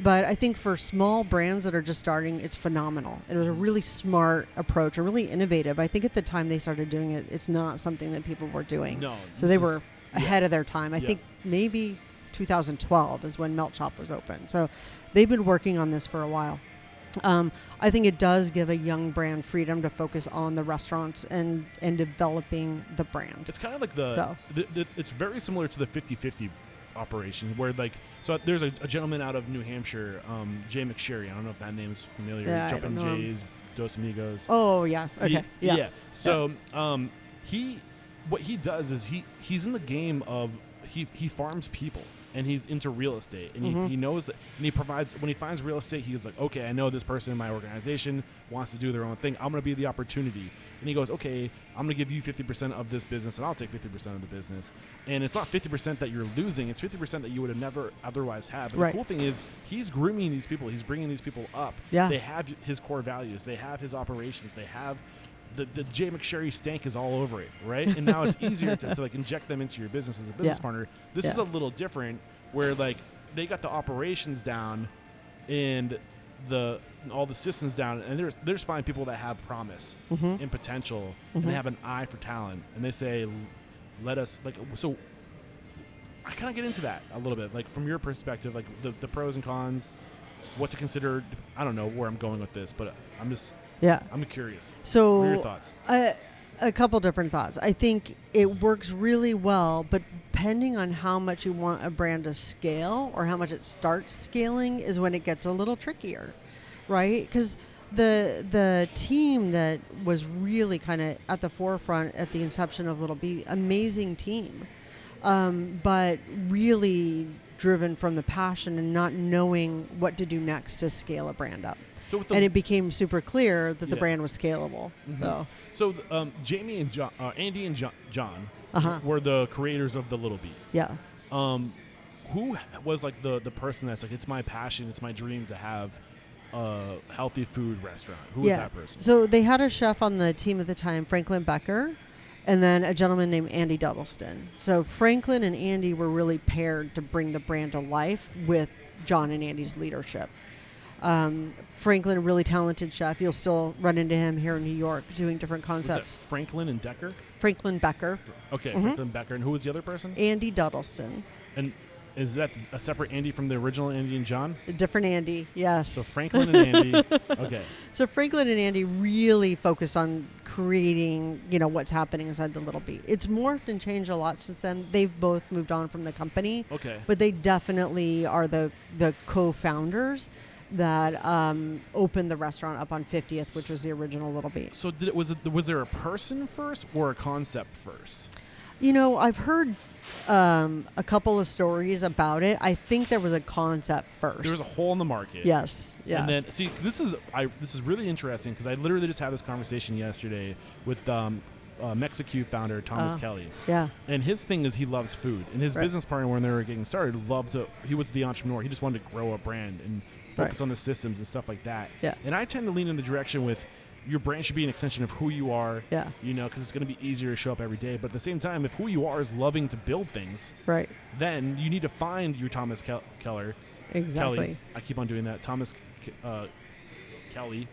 But I think for small brands that are just starting, it's phenomenal. It was a really smart approach, a really innovative. I think at the time they started doing it, it's not something that people were doing. No. So they were ahead of their time. I think maybe 2012 is when Melt Shop was open. So they've been working on this for a while. I think it does give a young brand freedom to focus on the restaurants and developing the brand. It's kind of like it's very similar to the 50-50 operation, where there's a gentleman out of New Hampshire, Jay McSherry. I don't know if that name's familiar. Jumpin' Jays, Dos Amigos. Oh yeah. Okay. So what he does is he's in the game of he farms people. and he's into real estate, and he knows that, and he provides, when he finds real estate, he's like, okay, I know this person in my organization wants to do their own thing. I'm going to be the opportunity. And he goes, okay, I'm going to give you 50% of this business, and I'll take 50% of the business. And it's not 50% that you're losing. It's 50% that you would have never otherwise had. But the cool thing is he's grooming these people. He's bringing these people up. Yeah. They have his core values. They have his operations. They have the Jay McSherry stank is all over it, right? And now it's easier to like inject them into your business as a business partner. This is a little different, where like they got the operations down and all the systems down, and they're just finding people that have promise and potential, and they have an eye for talent, and they say, let us, like, so I kind of get into that a little bit, like from your perspective, like the pros and cons, what to consider. I don't know where I'm going with this, but I'm curious. So what are your thoughts? A couple different thoughts. I think it works really well, but depending on how much you want a brand to scale or how much it starts scaling is when it gets a little trickier, right? Because the team that was really kind of at the forefront at the inception of Little Beet, amazing team, but really driven from the passion and not knowing what to do next to scale a brand up. And it became super clear that the brand was scalable. So Jamie and John, Andy and John were the creators of the Little Beet. Yeah. Who was like the person that's like, it's my passion, it's my dream to have a healthy food restaurant? Who was that person? So they had a chef on the team at the time, Franklin Becker, and then a gentleman named Andy Duddleston. So Franklin and Andy were really paired to bring the brand to life with John and Andy's leadership. Franklin, a really talented chef. You'll still run into him here in New York doing different concepts. Franklin and Decker? Franklin Becker. Okay, Franklin Becker. And who was the other person? Andy Duddleston. And is that a separate Andy from the original Andy and John? A different Andy, yes. So Franklin and Andy. Okay. So Franklin and Andy really focused on creating, what's happening inside the Little Beet. It's morphed and changed a lot since then. They've both moved on from the company. Okay. But they definitely are the co-founders that opened the restaurant up on 50th, which was the original Little Beet. So was there a person first or a concept first? I've heard a couple of stories about it. I think there was a concept first. There was a hole in the market. Yes. And then, see, this is really interesting because I literally just had this conversation yesterday with Mexique founder Thomas Kelly. Yeah. And his thing is he loves food. And his business partner, when they were getting started, he was the entrepreneur. He just wanted to grow a brand and focus on the systems and stuff like that. Yeah. And I tend to lean in the direction with your brand should be an extension of who you are. Yeah. Because it's going to be easier to show up every day. But at the same time, if who you are is loving to build things, right, then you need to find your Thomas Keller. Exactly. Kelly. I keep on doing that. Thomas Kelly.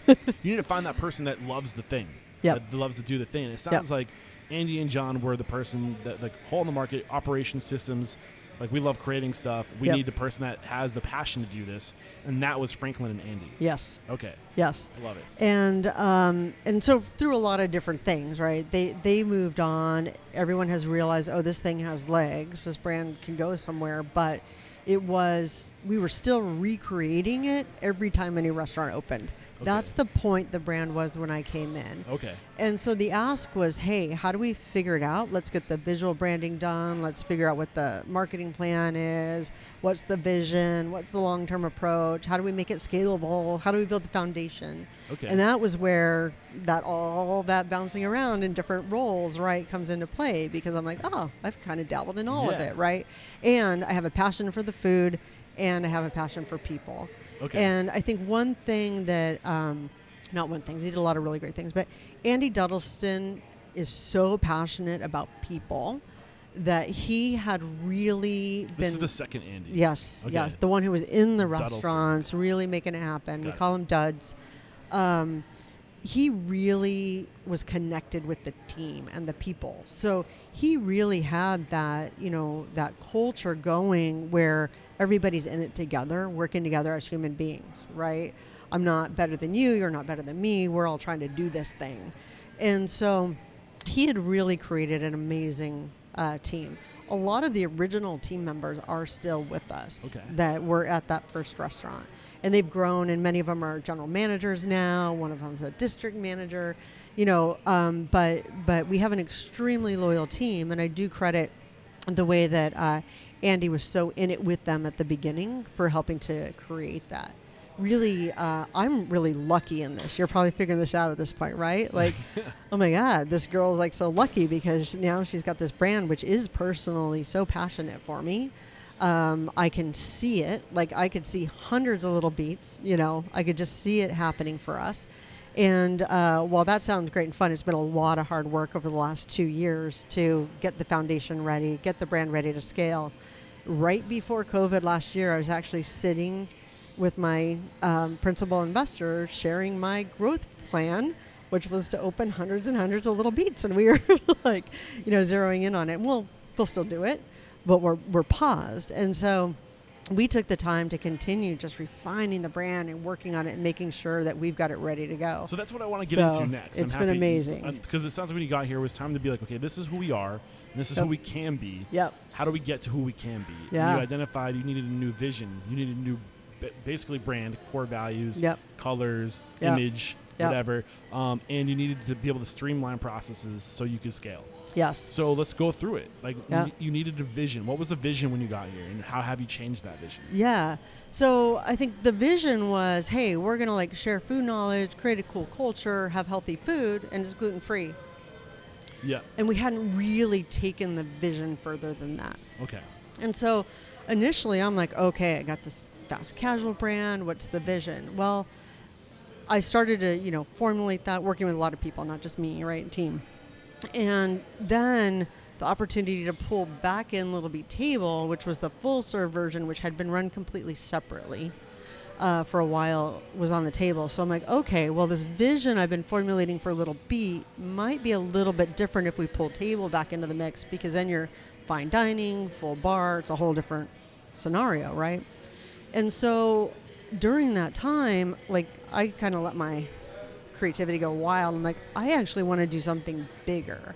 You need to find that person that loves the thing. Yeah. That loves to do the thing. And it sounds like Andy and John were the person that, like, hole in the market, operation systems. Like, we love creating stuff. We need the person that has the passion to do this, and that was Franklin and Andy. Yes. Okay. Yes. I love it. And so through a lot of different things, right? They moved on. Everyone has realized, this thing has legs. This brand can go somewhere. But we were still recreating it every time a new restaurant opened. Okay. That's the point the brand was when I came in. Okay. And so the ask was, hey, how do we figure it out? Let's get the visual branding done. Let's figure out what the marketing plan is. What's the vision? What's the long-term approach? How do we make it scalable? How do we build the foundation? Okay. And that was where all that bouncing around in different roles, right, comes into play, because I'm like, I've kind of dabbled in all of it, right? And I have a passion for the food, and I have a passion for people. Okay. And I think one thing that, not one thing, he did a lot of really great things, but Andy Duddleston is so passionate about people that he had really been... This is the second Andy. Yes, okay. Yes. The one who was in the Duddleston. restaurants, really making it happen. Got we call him Duds. He really was connected with the team and the people. So he really had that, that culture going where everybody's in it together, working together as human beings, right? I'm not better than you. You're not better than me. We're all trying to do this thing. And so he had really created an amazing team. A lot of the original team members are still with us that were at that first restaurant. And they've grown, and many of them are general managers now. One of them's a district manager, but we have an extremely loyal team, and I do credit the way that Andy was so in it with them at the beginning for helping to create that. Really, I'm really lucky in this. You're probably figuring this out at this point, right? Like, oh my God, this girl's like so lucky because now she's got this brand which is personally so passionate for me. I can see it. Like, I could see hundreds of little beets, I could just see it happening for us. And while that sounds great and fun, it's been a lot of hard work over the last 2 years to get the foundation ready, get the brand ready to scale. Right before COVID last year, I was actually sitting with my principal investor sharing my growth plan, which was to open hundreds and hundreds of little beets. And we were like, zeroing in on it. We'll still do it, but we're paused. And so we took the time to continue just refining the brand and working on it and making sure that we've got it ready to go. So that's what I want to get into next. It's been amazing. Because it sounds like when you got here, it was time to be like, okay, this is who we are, and this is who we can be. Yep. How do we get to who we can be? Yeah. And you identified you needed a new vision. You needed a new, basically brand, core values, colors, image, whatever. And you needed to be able to streamline processes so you could scale. Yes. So let's go through it. Like, you needed a vision. What was the vision when you got here, and how have you changed that vision? Yeah. So I think the vision was, hey, we're going to like share food knowledge, create a cool culture, have healthy food, and it's gluten-free. Yeah. And we hadn't really taken the vision further than that. Okay. And so initially I'm like, okay, I got this fast casual brand. What's the vision? Well, I started to, formulate that, working with a lot of people, not just me, right? Team. And then the opportunity to pull back in Little Beet Table, which was the full serve version, which had been run completely separately for a while, was on the table. So I'm like, okay, well, this vision I've been formulating for Little Beet might be a little bit different if we pull Table back into the mix, because then you're fine dining, full bar. It's a whole different scenario, right? And so during that time, like, I kind of let my creativity go wild. I'm like, I actually want to do something bigger.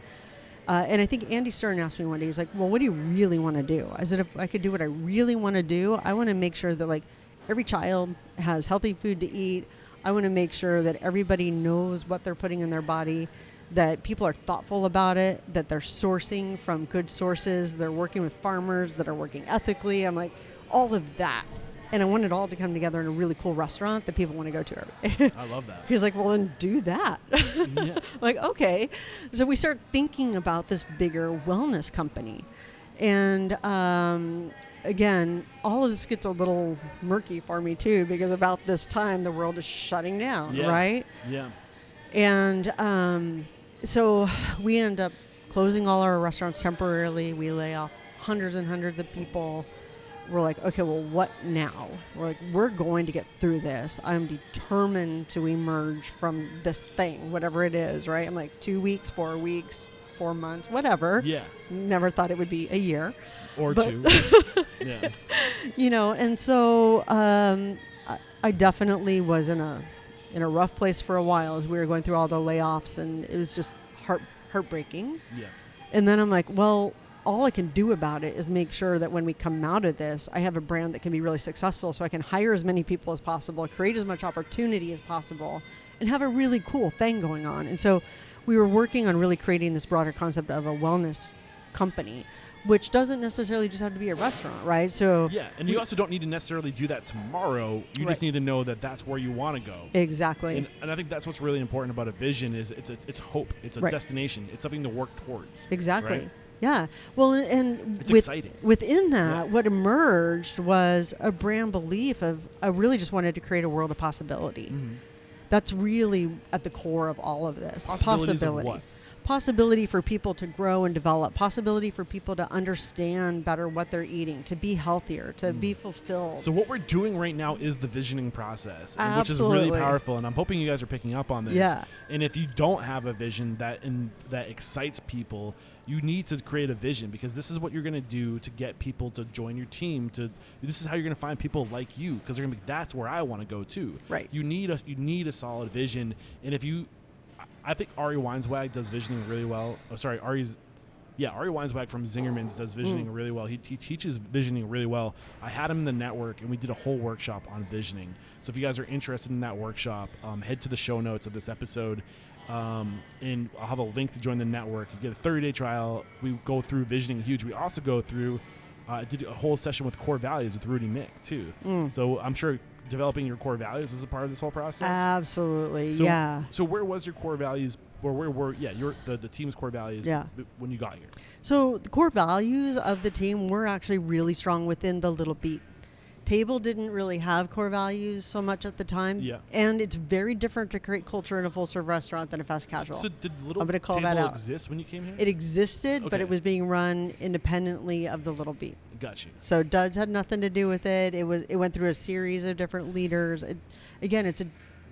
And I think Andy Stern asked me one day, he's like, well, what do you really want to do? I said, if I could do what I really want to do, I want to make sure that like every child has healthy food to eat. I want to make sure that everybody knows what they're putting in their body, that people are thoughtful about it, that they're sourcing from good sources, they're working with farmers that are working ethically. I'm like, all of that. And I want it all to come together in a really cool restaurant that people want to go to every day. I love that. He's like, well, then do that. Yeah. Like, okay. So we start thinking about this bigger wellness company. And again, all of this gets a little murky for me too, because about this time, the world is shutting down, right? Yeah. And so we end up closing all our restaurants temporarily. We lay off hundreds and hundreds of people. We're like, okay, well, what now? We're like, we're going to get through this. I'm determined to emerge from this thing, whatever it is, right? I'm like 2 weeks, 4 weeks, 4 months, whatever. Yeah. Never thought it would be a year. Or but 2. Yeah. And so I definitely was in a rough place for a while as we were going through all the layoffs, and it was just heartbreaking. Yeah. And then I'm like, well, all I can do about it is make sure that when we come out of this, I have a brand that can be really successful, so I can hire as many people as possible, create as much opportunity as possible, and have a really cool thing going on. And so we were working on really creating this broader concept of a wellness company, which doesn't necessarily just have to be a restaurant, right? So yeah, and you also don't need to necessarily do that tomorrow. You just need to know that that's where you want to go. Exactly. And I think that's what's really important about a vision is it's hope. It's a destination. It's something to work towards. Exactly. Right? Yeah. Well, and it's exciting. Within that, what emerged was a brand belief of, I really just wanted to create a world of possibility. Mm-hmm. That's really at the core of all of this. Possibilities of what? Possibility for people to grow and develop, possibility for people to understand better what they're eating, to be healthier, to be fulfilled. So what we're doing right now is the visioning process, which is Absolutely. really powerful, and I'm hoping you guys are picking up on this. Yeah. And if you don't have a vision that excites people, you need to create a vision, because this is what you're going to do to get people to join your team. This is how you're going to find people like you, because they're going to be, that's where I want to go too. Right. You need a solid vision, and I think Ari Weinswag does visioning really well. Oh, sorry, Ari Weinswag from Zingerman's does visioning really well. He teaches visioning really well. I had him in the network, and we did a whole workshop on visioning. So if you guys are interested in that workshop, head to the show notes of this episode, and I'll have a link to join the network. You get a 30-day trial. We go through visioning huge. We also go through I did a whole session with core values with Rudy Mick too. So I'm sure developing your core values is a part of this whole process. Absolutely, So, yeah. So where was your core values, or where were the team's core values when you got here? So the core values of the team were actually really strong within the Little Beet. Table didn't really have core values so much at the time. Yeah. And it's very different to create culture in a full-serve restaurant than a fast casual. So did Little I'm gonna call Table that out. exist when you came here? It existed, but Okay. it was being run independently of the Little Beet. Got you. So Duds had nothing to do with it. It went through a series of different leaders. Again, it's a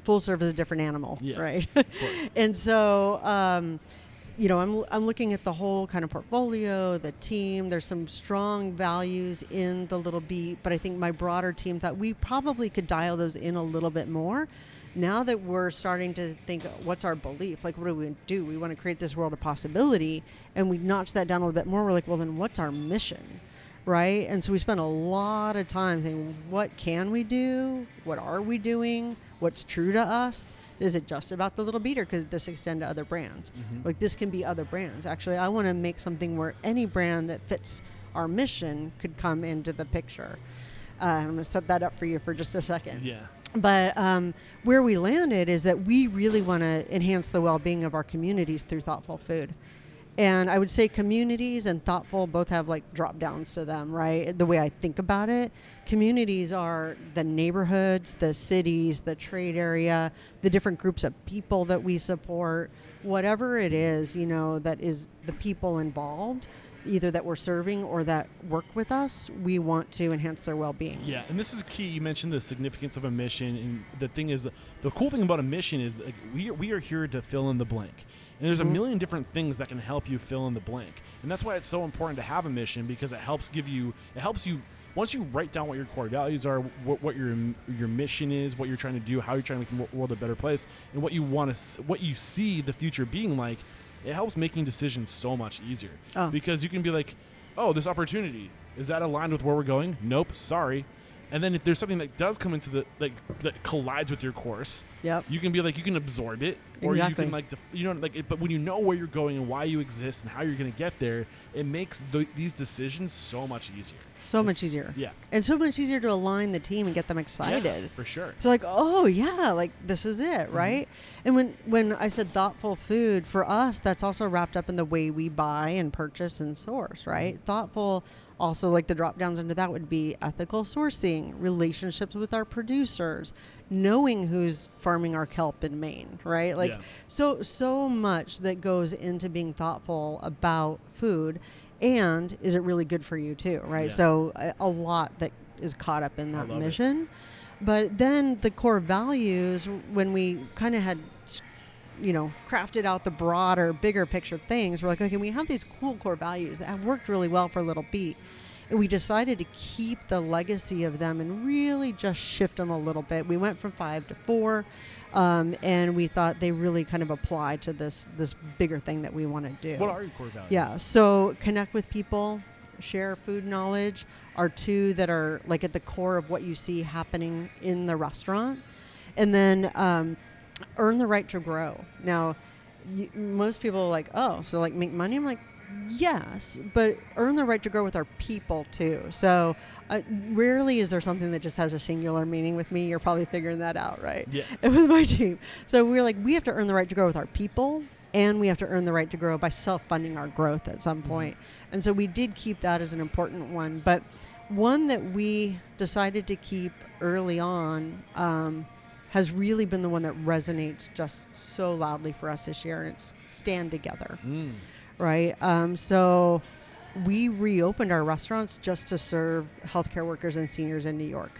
full serve is a different animal, right? Of course. And so, I'm looking at the whole kind of portfolio, the team. There's some strong values in the Little Beet, but I think my broader team thought we probably could dial those in a little bit more. Now that we're starting to think, what's our belief? Like, what do we do? We want to create this world of possibility, and we notch that down a little bit more. We're like, well, then what's our mission? Right? And so we spent a lot of time saying, what can we do? What are we doing? What's true to us? Is it just about the Little Beet, or could this extend to other brands? Like, this can be other brands. Actually, I want to make something where any brand that fits our mission could come into the picture. I'm going to set that up for you for just a second. Yeah. But where we landed is that we really want to enhance the well-being of our communities through thoughtful food. And I would say communities and thoughtful both have like drop downs to them, right? The way I think about it, communities are the neighborhoods, the cities, the trade area, the different groups of people that we support, whatever it is, that is the people involved, either that we're serving or that work with us, we want to enhance their well-being. Yeah, and this is key. You mentioned the significance of a mission, and the thing is, the cool thing about a mission is like, we are here to fill in the blank. And there's a million different things that can help you fill in the blank. And that's why it's so important to have a mission, because it helps you, once you write down what your core values are, what your mission is, what you're trying to do, how you're trying to make the world a better place, and what you see the future being like, it helps making decisions so much easier. Because you can be like, oh, this opportunity, is that aligned with where we're going? Nope, sorry. And then if there's something that does come into that collides with your course, you can be like, you can absorb it, or you can but when you know where you're going and why you exist and how you're going to get there, it makes these decisions so much easier. Much easier. Yeah. And so much easier to align the team and get them excited. Yeah, for sure. So like, oh yeah, like this is it, right? And when I said thoughtful food, for us, that's also wrapped up in the way we buy and purchase and source, right? Thoughtful. Also, like the drop downs under that would be ethical sourcing, relationships with our producers, knowing who's farming our kelp in Maine, right? Like so much that goes into being thoughtful about food, and is it really good for you too, right? So a lot that is caught up in that mission. But then the core values, when we kind of had crafted out the broader, bigger picture things, we're like, okay, we have these cool core values that have worked really well for Little Beet. And we decided to keep the legacy of them and really just shift them a little bit. We went from 5 to 4, and we thought they really kind of apply to this bigger thing that we want to do. What are your core values? Yeah, so connect with people, share food knowledge are two that are like at the core of what you see happening in the restaurant. And then earn the right to grow. Now, most people are like, oh, so like make money? I'm like, yes, but earn the right to grow with our people too. So rarely is there something that just has a singular meaning with me. You're probably figuring that out, right? Yeah. And with my team. So we're like, we have to earn the right to grow with our people, and we have to earn the right to grow by self-funding our growth at some point. And so we did keep that as an important one. But one that we decided to keep early on has really been the one that resonates just so loudly for us this year, and it's stand together, right? So we reopened our restaurants just to serve healthcare workers and seniors in New York.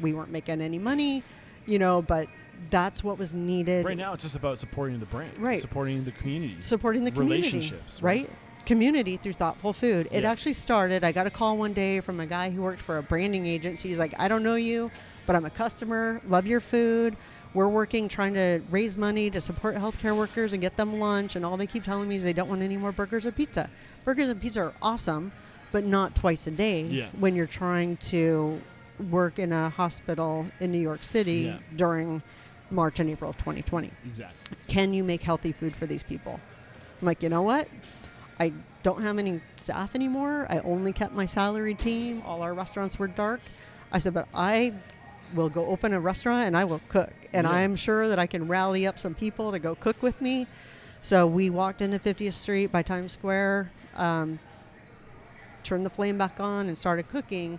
We weren't making any money, but that's what was needed. Right now, it's just about supporting the brand, right? Supporting the community, supporting the community, relationships, right? Community through thoughtful food. It actually started, I got a call one day from a guy who worked for a branding agency. He's like, I don't know you, but I'm a customer, love your food. We're working, trying to raise money to support healthcare workers and get them lunch. And all they keep telling me is they don't want any more burgers or pizza. Burgers and pizza are awesome, but not twice a day when you're trying to work in a hospital in New York City during March and April of 2020. Exactly. Can you make healthy food for these people? I'm like, you know what? I don't have any staff anymore. I only kept my salary team. All our restaurants were dark. I said, but I will go open a restaurant and I will cook. And I'm sure that I can rally up some people to go cook with me. So we walked into 50th Street by Times Square, turned the flame back on and started cooking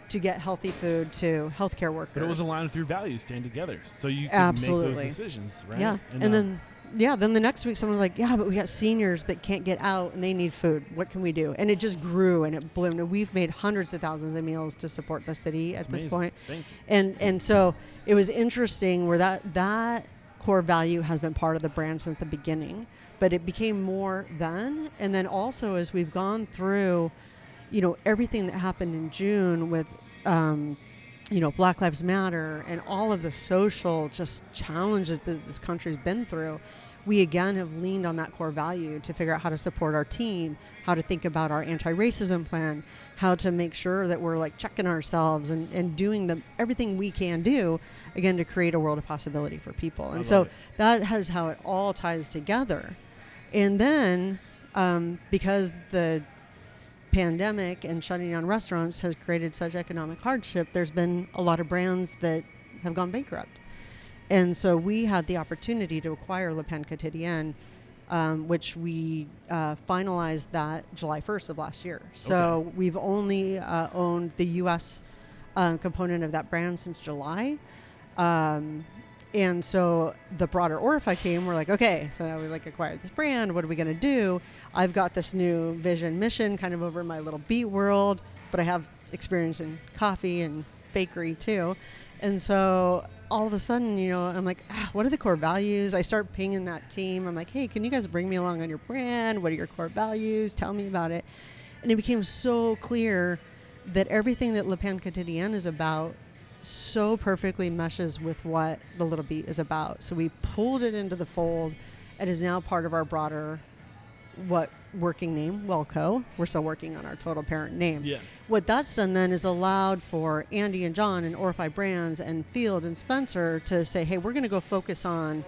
to get healthy food to healthcare workers. But it was aligned with your values, staying together, so you could Absolutely. make those decisions, right? Yeah, and then the next week someone was like, yeah, but we got seniors that can't get out and they need food. What can we do? And it just grew and it bloomed. And we've made hundreds of thousands of meals to support the city at this point. Thank you. And so it was interesting where that core value has been part of the brand since the beginning, but it became more then. And then also as we've gone through, everything that happened in June with, Black Lives Matter and all of the social just challenges that this country's been through, we again have leaned on that core value to figure out how to support our team, how to think about our anti-racism plan, how to make sure that we're like checking ourselves and doing everything we can do, again, to create a world of possibility for people. And so that has how it all ties together. And then because the pandemic and shutting down restaurants has created such economic hardship, there's been a lot of brands that have gone bankrupt. And so we had the opportunity to acquire Pain Quotidien, which we finalized that July 1st of last year. So we've only owned the US component of that brand since July. And so the broader Orify team were like, okay, so now we acquired this brand. What are we going to do? I've got this new vision mission kind of over in my little Beet world, but I have experience in coffee and bakery too. And so all of a sudden, I'm like, what are the core values? I start pinging that team. I'm like, hey, can you guys bring me along on your brand? What are your core values? Tell me about it. And it became so clear that everything that Pain Quotidien is about so perfectly meshes with what the Little Beet is about. So we pulled it into the fold. It is now part of our broader working name, Wellco. We're still working on our total parent name. Yeah. What that's done then is allowed for Andy and John and Orify Brands and Field and Spencer to say, hey, we're going to go focus on,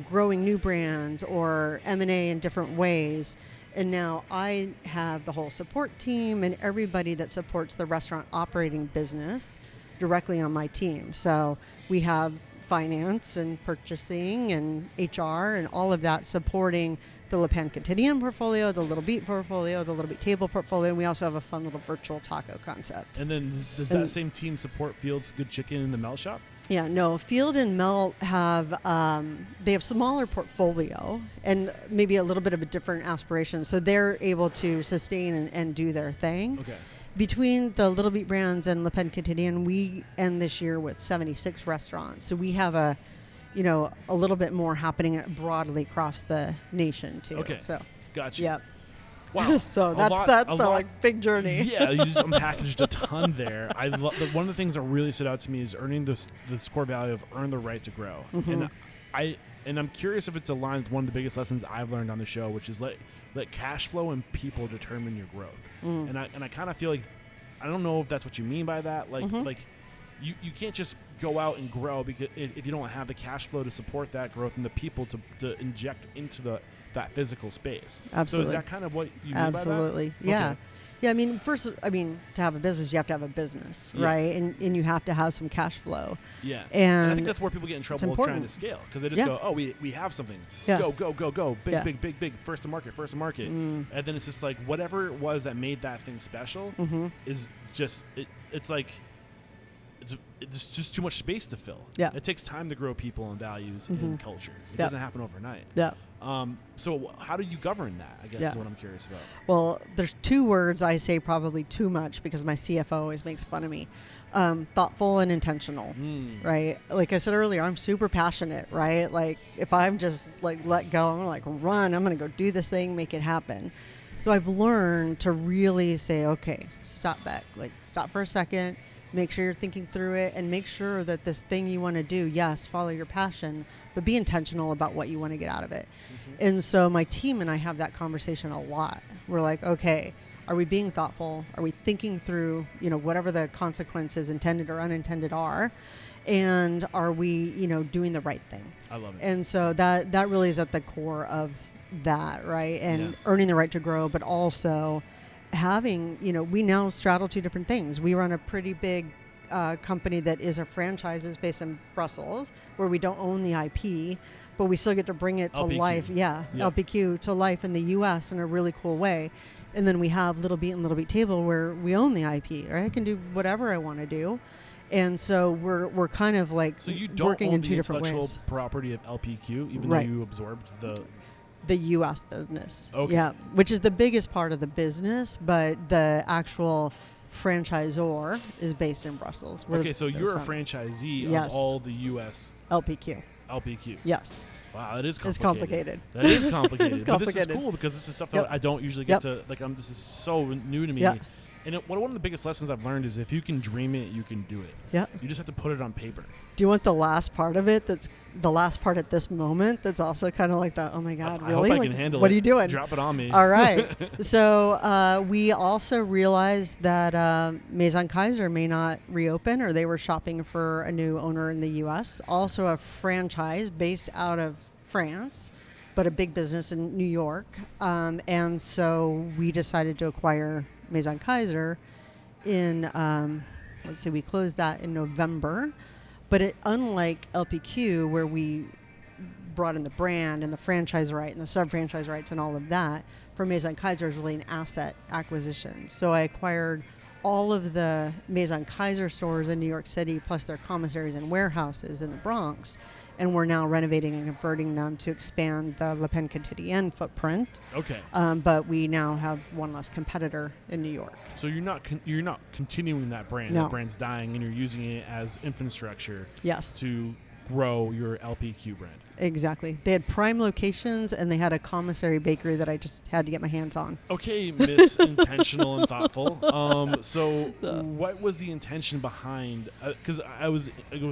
growing new brands or M&A in different ways. And now I have the whole support team and everybody that supports the restaurant operating business directly on my team. So we have finance and purchasing and HR and all of that supporting the Pain Quotidien portfolio, the Little Beet portfolio, the Little Beet table portfolio, and we also have a fun little virtual taco concept. And then does that same team support Field's Good Chicken in the Melt Shop? Yeah, no, Field and Melt have, they have smaller portfolio and maybe a little bit of a different aspiration. So they're able to sustain and do their thing. Okay. Between the Little Beet brands and Pain Quotidien, we end this year with 76 restaurants. So we have a little bit more happening broadly across the nation too. Okay. So, gotcha. Yep. Wow. So that's big journey. Yeah, you just unpackaged a ton there. One of the things that really stood out to me is earning this core value of earn the right to grow. Mm-hmm. And I'm curious if it's aligned with one of the biggest lessons I've learned on the show, which is let cash flow and people determine your growth. And I kind of feel like, I don't know if that's what you mean by that. You can't just go out and grow because if you don't have the cash flow to support that growth and the people to inject into that physical space. Absolutely. So is that kind of what you mean Absolutely. by that? Yeah. Okay. Yeah, to have a business, you have to have a business, right? And you have to have some cash flow. Yeah. And I think that's where people get in trouble with trying to scale because they just go, oh, we have something. Yeah. Go. Big. First to market. And then it's just like whatever it was that made that thing special is just, it's like, it's just too much space to fill. Yeah. It takes time to grow people and values and culture. It doesn't happen overnight. Yeah. So how do you govern that, I guess is what I'm curious about. Well, there's two words I say probably too much because my CFO always makes fun of me. Thoughtful and intentional, right? Like I said earlier, I'm super passionate, right? Like if I'm just let go, I'm run, I'm going to go do this thing, make it happen. So I've learned to really say, okay, stop back, stop for a second, make sure you're thinking through it and make sure that this thing you want to do, yes, follow your passion, but be intentional about what you want to get out of it. And so my team and I have that conversation a lot. We're like, okay, are we being thoughtful? Are we thinking through, whatever the consequences intended or unintended are? And are we, doing the right thing? I love it. And so that really is at the core of that, right? And Yeah. earning the right to grow, but also having, we now straddle two different things. We run a pretty big company that is a franchise based in Brussels, where we don't own the IP, but we still get to bring it to LPQ. life. Yeah, Yep. LPQ to life in the U.S. in a really cool way. And then we have Little Beet and Little Beet Table, where we own the IP, right? I can do whatever I want to do. And so we're kind of like So you don't working own in the two different intellectual ways. property of LPQ, even Right. though you absorbed the. The U.S. business. Okay. Yeah, which is the biggest part of the business, but the actual franchisor is based in Brussels. Okay, so you're a franchisee Yes. of all the U.S. LPQ. LPQ. Yes. Wow, that is complicated. It's complicated. That is complicated. It's But this is complicated. cool because this is stuff Yep. that I don't usually get Yep. to. Like, this is so new to me. Yep. And one of the biggest lessons I've learned is if you can dream it, you can do it. Yeah. You just have to put it on paper. Do you want the last part of it? That's the last part at this moment. That's also kind of like the, oh my God, I really? hope I Like, can handle it. what are you doing? Drop it on me. All right. So we also realized that Maison Kaiser may not reopen, or they were shopping for a new owner in the U.S. Also a franchise based out of France, but a big business in New York. And so we decided to acquire Maison Kaiser in, let's see, we closed that in November. But unlike LPQ, where we brought in the brand and the franchise right and the sub-franchise rights and all of that, for Maison Kaiser is really an asset acquisition. So I acquired all of the Maison Kaiser stores in New York City, plus their commissaries and warehouses in the Bronx, and we're now renovating and converting them to expand the Pain Quotidien footprint. Okay. But we now have one less competitor in New York. So you're not continuing that brand. No. That brand's dying, and you're using it as infrastructure Yes. to grow your LPQ brand. Exactly. They had prime locations, and they had a commissary bakery that I just had to get my hands on. Okay, Miss Intentional and Thoughtful. So what was the intention behind? Because I was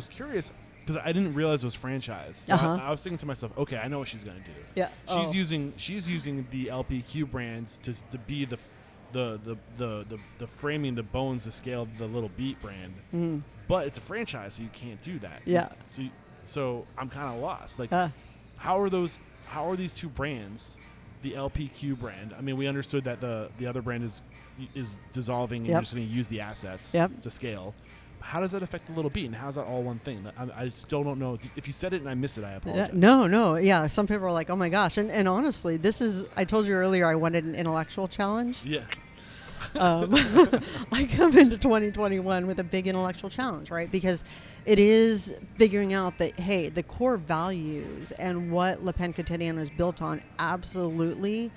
curious because I didn't realize it was franchised. So I was thinking to myself, okay, I know what she's gonna do. Yeah. She's using the LPQ brands to be the framing, the bones, the scale of the Little Beet brand. Mm. But it's a franchise, so you can't do that. Yeah. So I'm kind of lost. Like, how are these two brands, the LPQ brand? I mean, we understood that the other brand is dissolving, and you're just going to use the assets to scale. How does that affect the Little Beet, and how's that all one thing? I still don't know. If you said it and I missed it, I apologize. No. Yeah, some people are like, oh my gosh. And honestly, I told you earlier I wanted an intellectual challenge. Yeah. I come into 2021 with a big intellectual challenge, right? Because it is figuring out that, hey, the core values and what Pain Quotidien is built on absolutely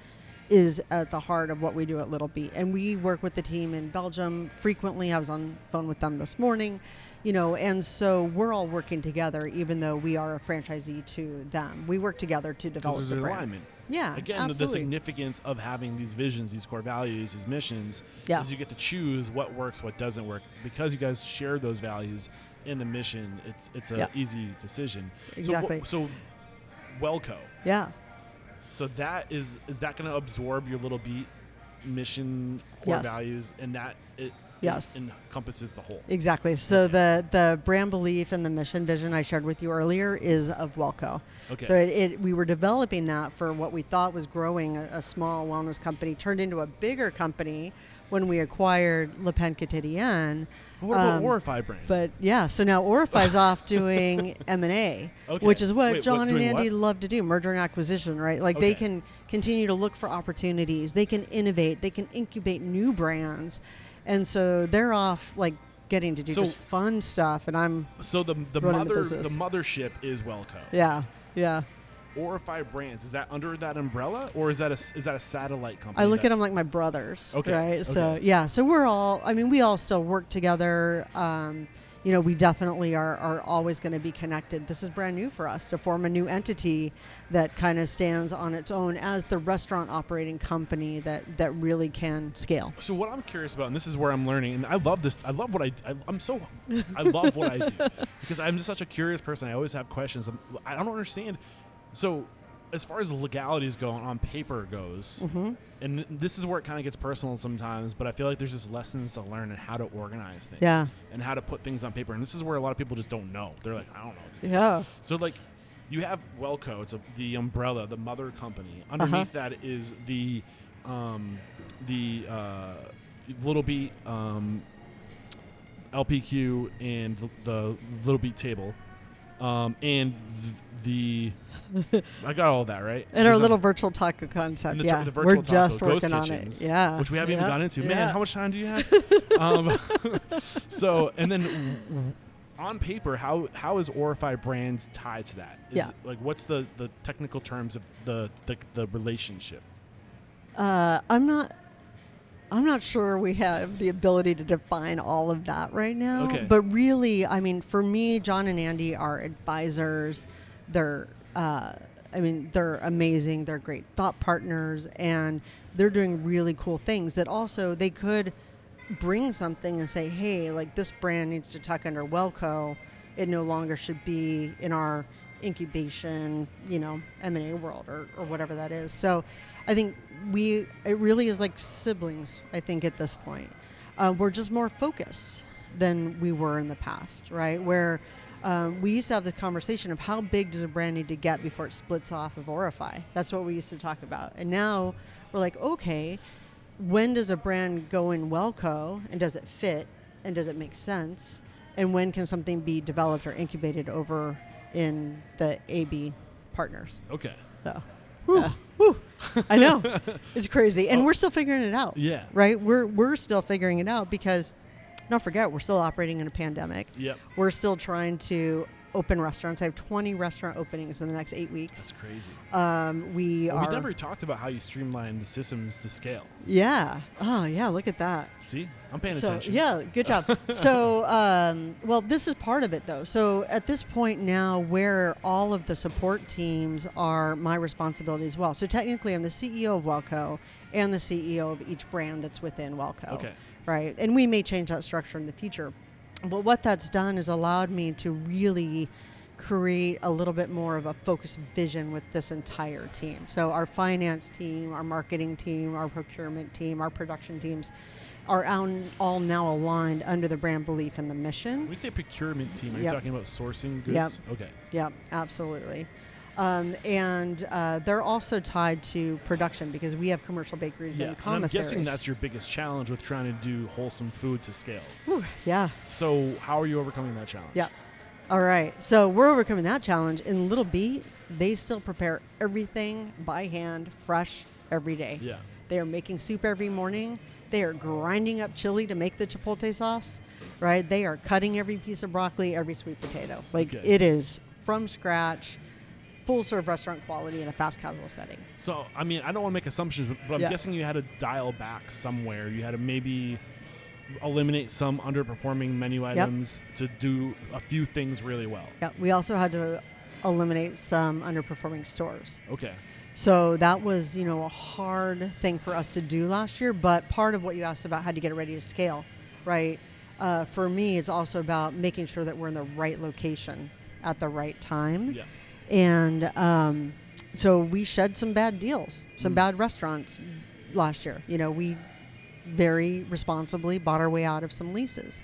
is at the heart of what we do at Little Beet. And we work with the team in Belgium frequently. I was on the phone with them this morning, and so we're all working together, even though we are a franchisee to them. We work together to develop There's the an brand. alignment. Yeah, Again, the absolutely. significance of having these visions, these core values, these missions, is you get to choose what works, what doesn't work. Because you guys share those values in the mission, it's an easy decision. Exactly. So Wellco. Yeah. So that is that going to absorb your Little Beet mission, core Yes. values, and that it encompasses the whole. Exactly. So the brand belief and the mission vision I shared with you earlier is of Wellco. Okay. So we were developing that for what we thought was growing a small wellness company, turned into a bigger company when we acquired Pain Quotidien. What about Orify brand? But yeah, so now Orify's off doing M&A, which is what John and Andy love to do, merger and acquisition, right? Like they can continue to look for opportunities. They can innovate. They can incubate new brands. And so they're off like getting to do just fun stuff, and I'm the mothership is Wellco. Yeah. Orify Brands, is that under that umbrella, or is that a satellite company? I look at them like my brothers, right? Okay. So so we all still work together. We definitely are always going to be connected. This is brand new for us to form a new entity that kind of stands on its own as the restaurant operating company that really can scale. So what I'm curious about, and this is where I'm learning, and I love this. I love what I love what I do because I'm just such a curious person. I always have questions. I don't understand. So as far as legalities go on paper goes, and this is where it kind of gets personal sometimes, but I feel like there's just lessons to learn and how to organize things and how to put things on paper. And this is where a lot of people just don't know. They're like, I don't know. Yeah. So like, you have Welco. It's the umbrella, the mother company. Underneath that is the Little Beet, LPQ, and the Little Beet table, and the I got all that right. And our little virtual taco concept. The virtual we're taco, just ghost working kitchens, on it. Yeah, which we haven't even gotten into. Man, how much time do you have? So, and then on paper, how is Orify Brands tied to that? Like, what's the technical terms of the relationship? I'm not sure we have the ability to define all of that right now. Okay. But really, I mean, for me, John and Andy are advisors. They're amazing. They're great thought partners, and they're doing really cool things that also they could bring something and say, hey, like this brand needs to tuck under Welco. It no longer should be in our incubation, M&A world or whatever that is. So I think it really is like siblings, I think, at this point. We're just more focused than we were in the past, right? Where we used to have the conversation of how big does a brand need to get before it splits off of Orify. That's what we used to talk about. And now we're like, okay, when does a brand go in Welco, and does it fit, and does it make sense? And when can something be developed or incubated over in the AB partners? Okay. So, whew, I know. It's crazy. And we're still figuring it out. Yeah. Right? We're still figuring it out because, don't forget, we're still operating in a pandemic. Yep. We're still trying to open restaurants. I have 20 restaurant openings in the next 8 weeks. That's crazy. We never talked about how you streamline the systems to scale. Yeah. Oh, yeah. Look at that. See? I'm paying attention. Yeah, good job. So, well, this is part of it, though. So at this point now, where all of the support teams are my responsibility as well. So technically, I'm the CEO of Welco and the CEO of each brand that's within Welco. Okay. Right? And we may change that structure in the future. But what that's done is allowed me to really create a little bit more of a focused vision with this entire team. So our finance team, our marketing team, our procurement team, our production teams are all now aligned under the brand belief and the mission. When we say procurement team, are you talking about sourcing goods? Yep. Okay. Yeah, absolutely. And they're also tied to production because we have commercial bakeries and commissaries. And I'm guessing that's your biggest challenge with trying to do wholesome food to scale. Whew, yeah. So how are you overcoming that challenge? Yeah. All right. So we're overcoming that challenge. In Little Beet, they still prepare everything by hand, fresh, every day. Yeah. They are making soup every morning. They are grinding up chili to make the chipotle sauce, right? They are cutting every piece of broccoli, every sweet potato. Like it is from scratch, full serve restaurant quality in a fast casual setting. So, I mean, I don't want to make assumptions, but I'm guessing you had to dial back somewhere. You had to maybe eliminate some underperforming menu items to do a few things really well. Yeah, we also had to eliminate some underperforming stores. Okay. So that was, a hard thing for us to do last year, but part of what you asked about how to get it ready to scale, right? For me, it's also about making sure that we're in the right location at the right time. Yeah. And so we shed some bad deals, some bad restaurants last year. We very responsibly bought our way out of some leases.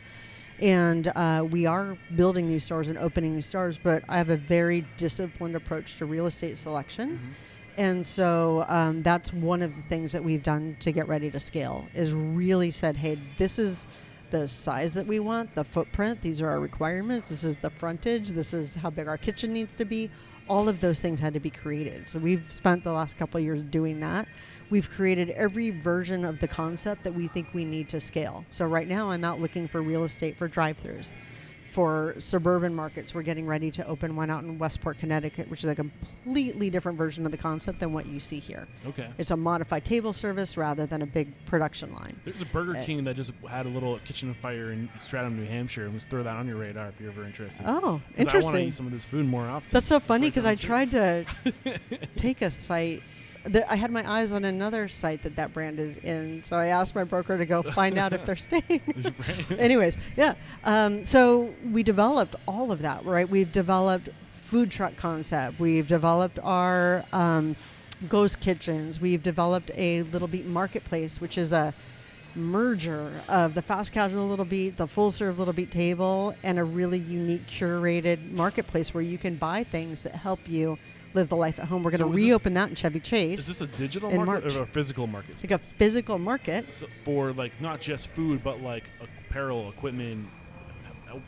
And we are building new stores and opening new stores, but I have a very disciplined approach to real estate selection. Mm-hmm. And so that's one of the things that we've done to get ready to scale is really said, hey, this is the size that we want, the footprint, these are our requirements, this is the frontage, this is how big our kitchen needs to be. All of those things had to be created. So we've spent the last couple of years doing that. We've created every version of the concept that we think we need to scale. So right now I'm out looking for real estate for drive-thrus. For suburban markets, we're getting ready to open one out in Westport, Connecticut, which is a completely different version of the concept than what you see here. Okay. It's a modified table service rather than a big production line. There's a Burger King that just had a little kitchen fire in Stratham, New Hampshire. Let's throw that on your radar if you're ever interested. Oh, interesting. I want to eat some of this food more often. That's so funny because I tried to take a site. I had my eyes on another site that brand is in, so I asked my broker to go find out if they're staying. Anyways, yeah. So we developed all of that, right? We've developed food truck concept. We've developed our ghost kitchens. We've developed a Little Beet marketplace, which is a merger of the fast casual Little Beet, the full serve Little Beet table, and a really unique curated marketplace where you can buy things that help you live the life at home. We're going to reopen that in Chevy Chase. Is this a digital market or a physical market? It's like a physical market. So for like not just food, but like apparel, equipment,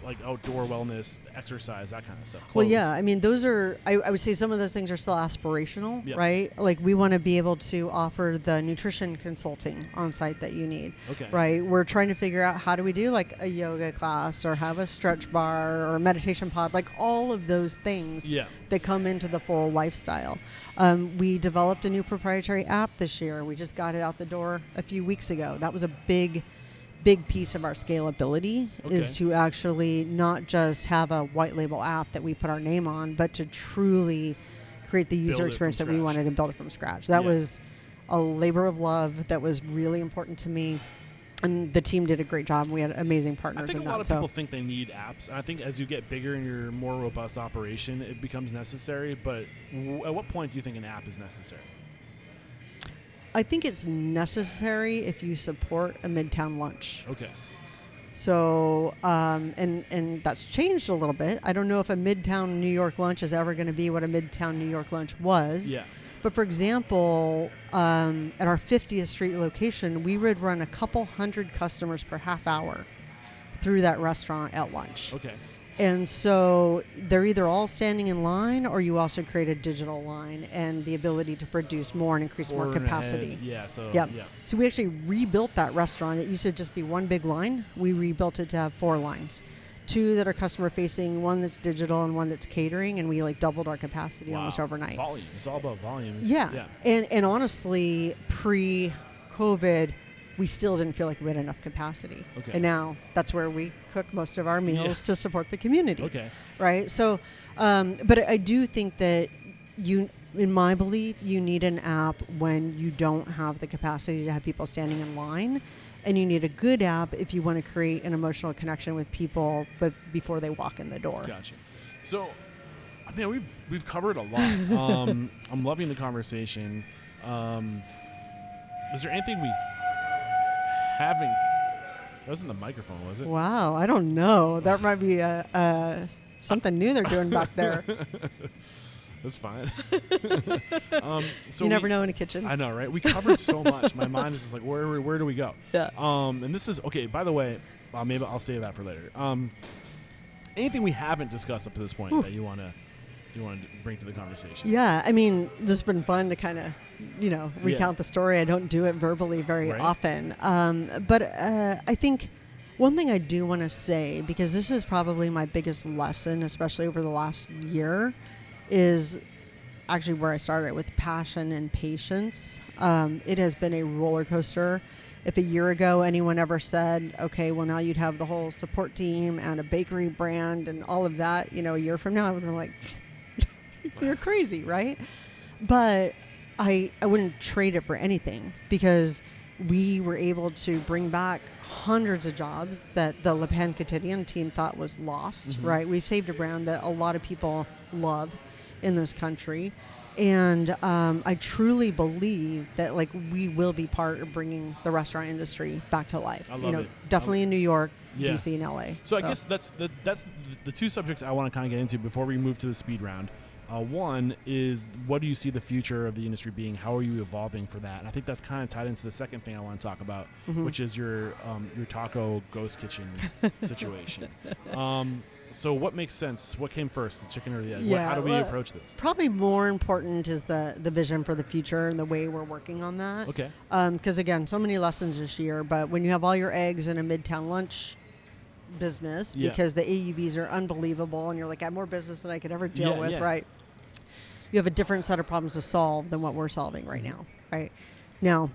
like outdoor wellness, exercise, that kind of stuff. Clothes. Well, yeah. I mean, those are, I would say some of those things are still aspirational, Yep. right? Like we want to be able to offer the nutrition consulting on site that you need, Okay. right? We're trying to figure out how do we do like a yoga class or have a stretch bar or a meditation pod, like all of those things Yeah. that come into the full lifestyle. We developed a new proprietary app this year. We just got it out the door a few weeks ago. That was a big piece of our scalability is to actually not just have a white label app that we put our name on, but to truly create the user experience that we wanted and build it from scratch. That was a labor of love that was really important to me. And the team did a great job. We had amazing partners. I think a lot of people think they need apps. And I think as you get bigger and you're a more robust operation, it becomes necessary. But at what point do you think an app is necessary? I think it's necessary if you support a Midtown lunch. Okay. So, and that's changed a little bit. I don't know if a Midtown New York lunch is ever going to be what a Midtown New York lunch was. Yeah. But for example, at our 50th Street location, we would run a couple hundred customers per half hour through that restaurant at lunch. Okay. And so they're either all standing in line or you also create a digital line and the ability to produce more and increase more capacity. Yeah. So, yeah. So we actually rebuilt that restaurant. It used to just be one big line. We rebuilt it to have 4 lines. 2 that are customer facing, 1 that's digital and 1 that's catering. And we like doubled our capacity almost overnight. Volume. It's all about volume. Yeah. And honestly, pre-COVID, we still didn't feel like we had enough capacity. Okay. And now that's where we cook most of our meals to support the community. Okay. Right. So, but I do think that in my belief, you need an app when you don't have the capacity to have people standing in line. And you need a good app if you want to create an emotional connection with people, but before they walk in the door. Gotcha. So, I mean, we've covered a lot. I'm loving the conversation. Is there anything we haven't? That wasn't the microphone, was it? Wow, I don't know. That might be something new they're doing back there. That's fine. So you never know in a kitchen. I know, right? We covered so much. My mind is just like, where do we go? Yeah. And this is okay. By the way, maybe I'll save that for later. Anything we haven't discussed up to this point that you want to bring to the conversation? Yeah, I mean, this has been fun to kind of, recount the story. I don't do it verbally very often. But I think one thing I do want to say, because this is probably my biggest lesson, especially over the last year, is actually where I started with passion and patience. It has been a roller coaster. If a year ago anyone ever said, okay, well now you'd have the whole support team and a bakery brand and all of that, a year from now I would have been like, you're crazy, right? But I wouldn't trade it for anything, because we were able to bring back hundreds of jobs that the Pain Quotidien team thought was lost, right? We've saved a brand that a lot of people love in this country. And I truly believe that we will be part of bringing the restaurant industry back to life. I love it. Definitely in New York, DC, and LA. So I guess that's the 2 subjects I want to kind of get into before we move to the speed round. One is, what do you see the future of the industry being? How are you evolving for that? And I think that's kind of tied into the second thing I want to talk about, which is your taco ghost kitchen situation. So what makes sense? What came first, the chicken or the egg? How do we approach this? Probably more important is the vision for the future and the way we're working on that. Okay. Because again, so many lessons this year, but when you have all your eggs in a Midtown lunch business, because the AUVs are unbelievable and you're like, I have more business than I could ever deal with, right? You have a different set of problems to solve than what we're solving right now, right? Now,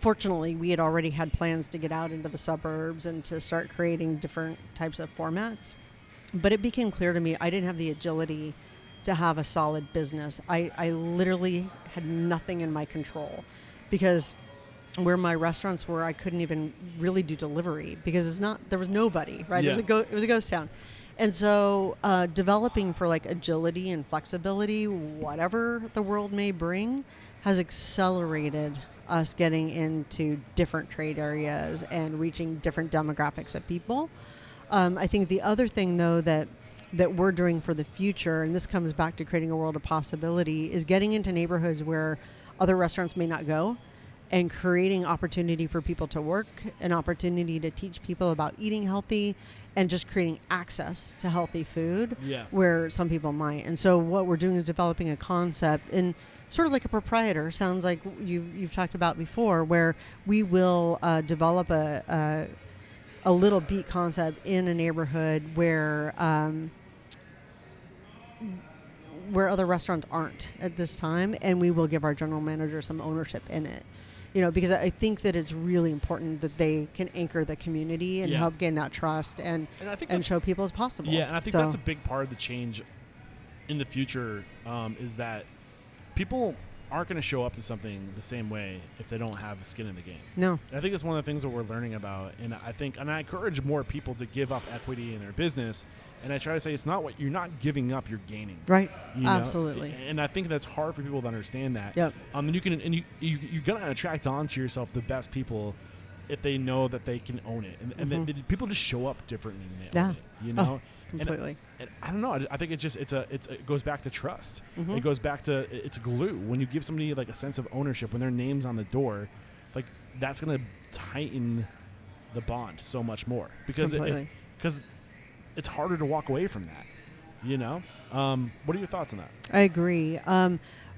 fortunately, we had already had plans to get out into the suburbs and to start creating different types of formats. But it became clear to me I didn't have the agility to have a solid business. I literally had nothing in my control, because where my restaurants were, I couldn't even really do delivery because there was nobody, right? Yeah. It was a ghost town. And so developing for agility and flexibility, whatever the world may bring, has accelerated us getting into different trade areas and reaching different demographics of people. I think the other thing, though, that we're doing for the future, and this comes back to creating a world of possibility, is getting into neighborhoods where other restaurants may not go and creating opportunity for people to work, an opportunity to teach people about eating healthy, and just creating access to healthy food where some people might. And so what we're doing is developing a concept, and sort of like a proprietor, sounds like you've talked about before, where we will develop a little Beet concept in a neighborhood where other restaurants aren't at this time, and we will give our general manager some ownership in it. Because I think that it's really important that they can anchor the community and help gain that trust and show people it's possible. Yeah, and I think that's a big part of the change in the future, is that people aren't going to show up to something the same way if they don't have skin in the game. No. I think that's one of the things that we're learning about, and I encourage more people to give up equity in their business. And I try to say you're not giving up, you're gaining. Right. Absolutely. And I think that's hard for people to understand that. Yep. And you're gonna attract onto yourself the best people if they know that they can own it. And then people just show up differently when they own it. Oh, completely. And I don't know. I think it goes back to trust. It goes back to it's glue. When you give somebody like a sense of ownership, when their name's on the door, like that's gonna tighten the bond so much more because it's harder to walk away from that, What are your thoughts on that? I agree.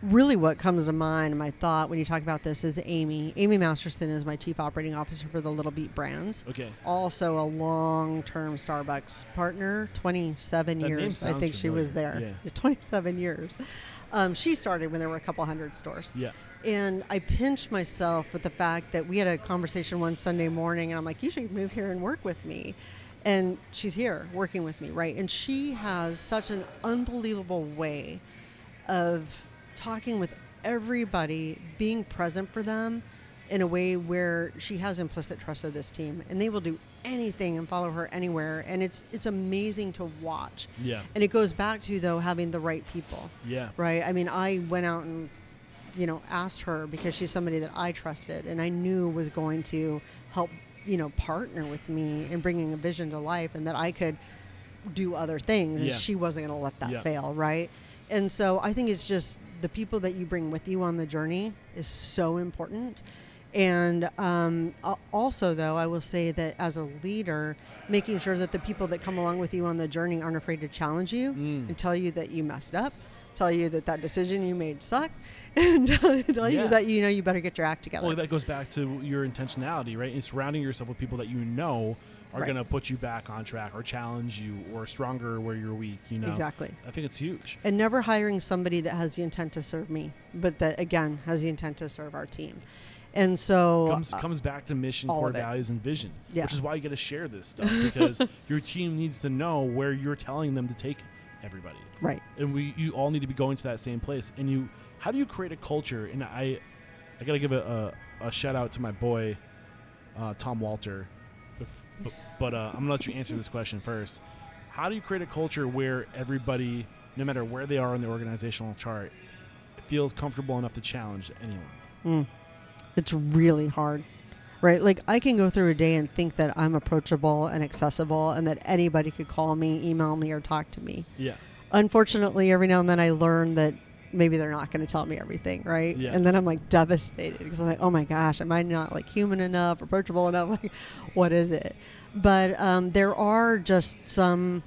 Really what comes to mind in my thought when you talk about this is Amy. Amy Masterson is my chief operating officer for the Little Beet brands. Okay. Also a long-term Starbucks partner, 27 years. I think she was there. Yeah. 27 years. She started when there were a couple hundred stores. Yeah. And I pinched myself with the fact that we had a conversation one Sunday morning, and I'm like, you should move here and work with me. And she's here working with me, right? And she has such an unbelievable way of talking with everybody, being present for them in a way where she has implicit trust of this team. And they will do anything and follow her anywhere. And it's amazing to watch. Yeah. And it goes back to, though, having the right people. Yeah. Right? I mean, I went out and, asked her because she's somebody that I trusted and I knew was going to help partner with me in bringing a vision to life, and that I could do other things, and she wasn't going to let that fail, right? And so I think it's just the people that you bring with you on the journey is so important. And also, though, I will say that as a leader, making sure that the people that come along with you on the journey aren't afraid to challenge you and tell you that you messed up, tell you that decision you made sucked, and tell you that you better get your act together. Well, that goes back to your intentionality, right? And surrounding yourself with people that are going to put you back on track or challenge you or stronger where you're weak, Exactly. I think it's huge. And never hiring somebody that has the intent to serve me, but that, again, has the intent to serve our team. And so comes back to mission, core values, and vision, which is why you got to share this stuff, because your team needs to know where you're telling them to take everybody. Right. And you all need to be going to that same place. And how do you create a culture? And I got to give a shout out to my boy, Tom Walter. But I'm going to let you answer this question first. How do you create a culture where everybody, no matter where they are on the organizational chart, feels comfortable enough to challenge anyone? It's really hard, right? Like, I can go through a day and think that I'm approachable and accessible and that anybody could call me, email me, or talk to me. Yeah. Unfortunately, every now and then I learn that maybe they're not going to tell me everything, right? Yeah. And then I'm like devastated because I'm like, oh my gosh, am I not like human enough, approachable enough? Like, what is it? But there are just some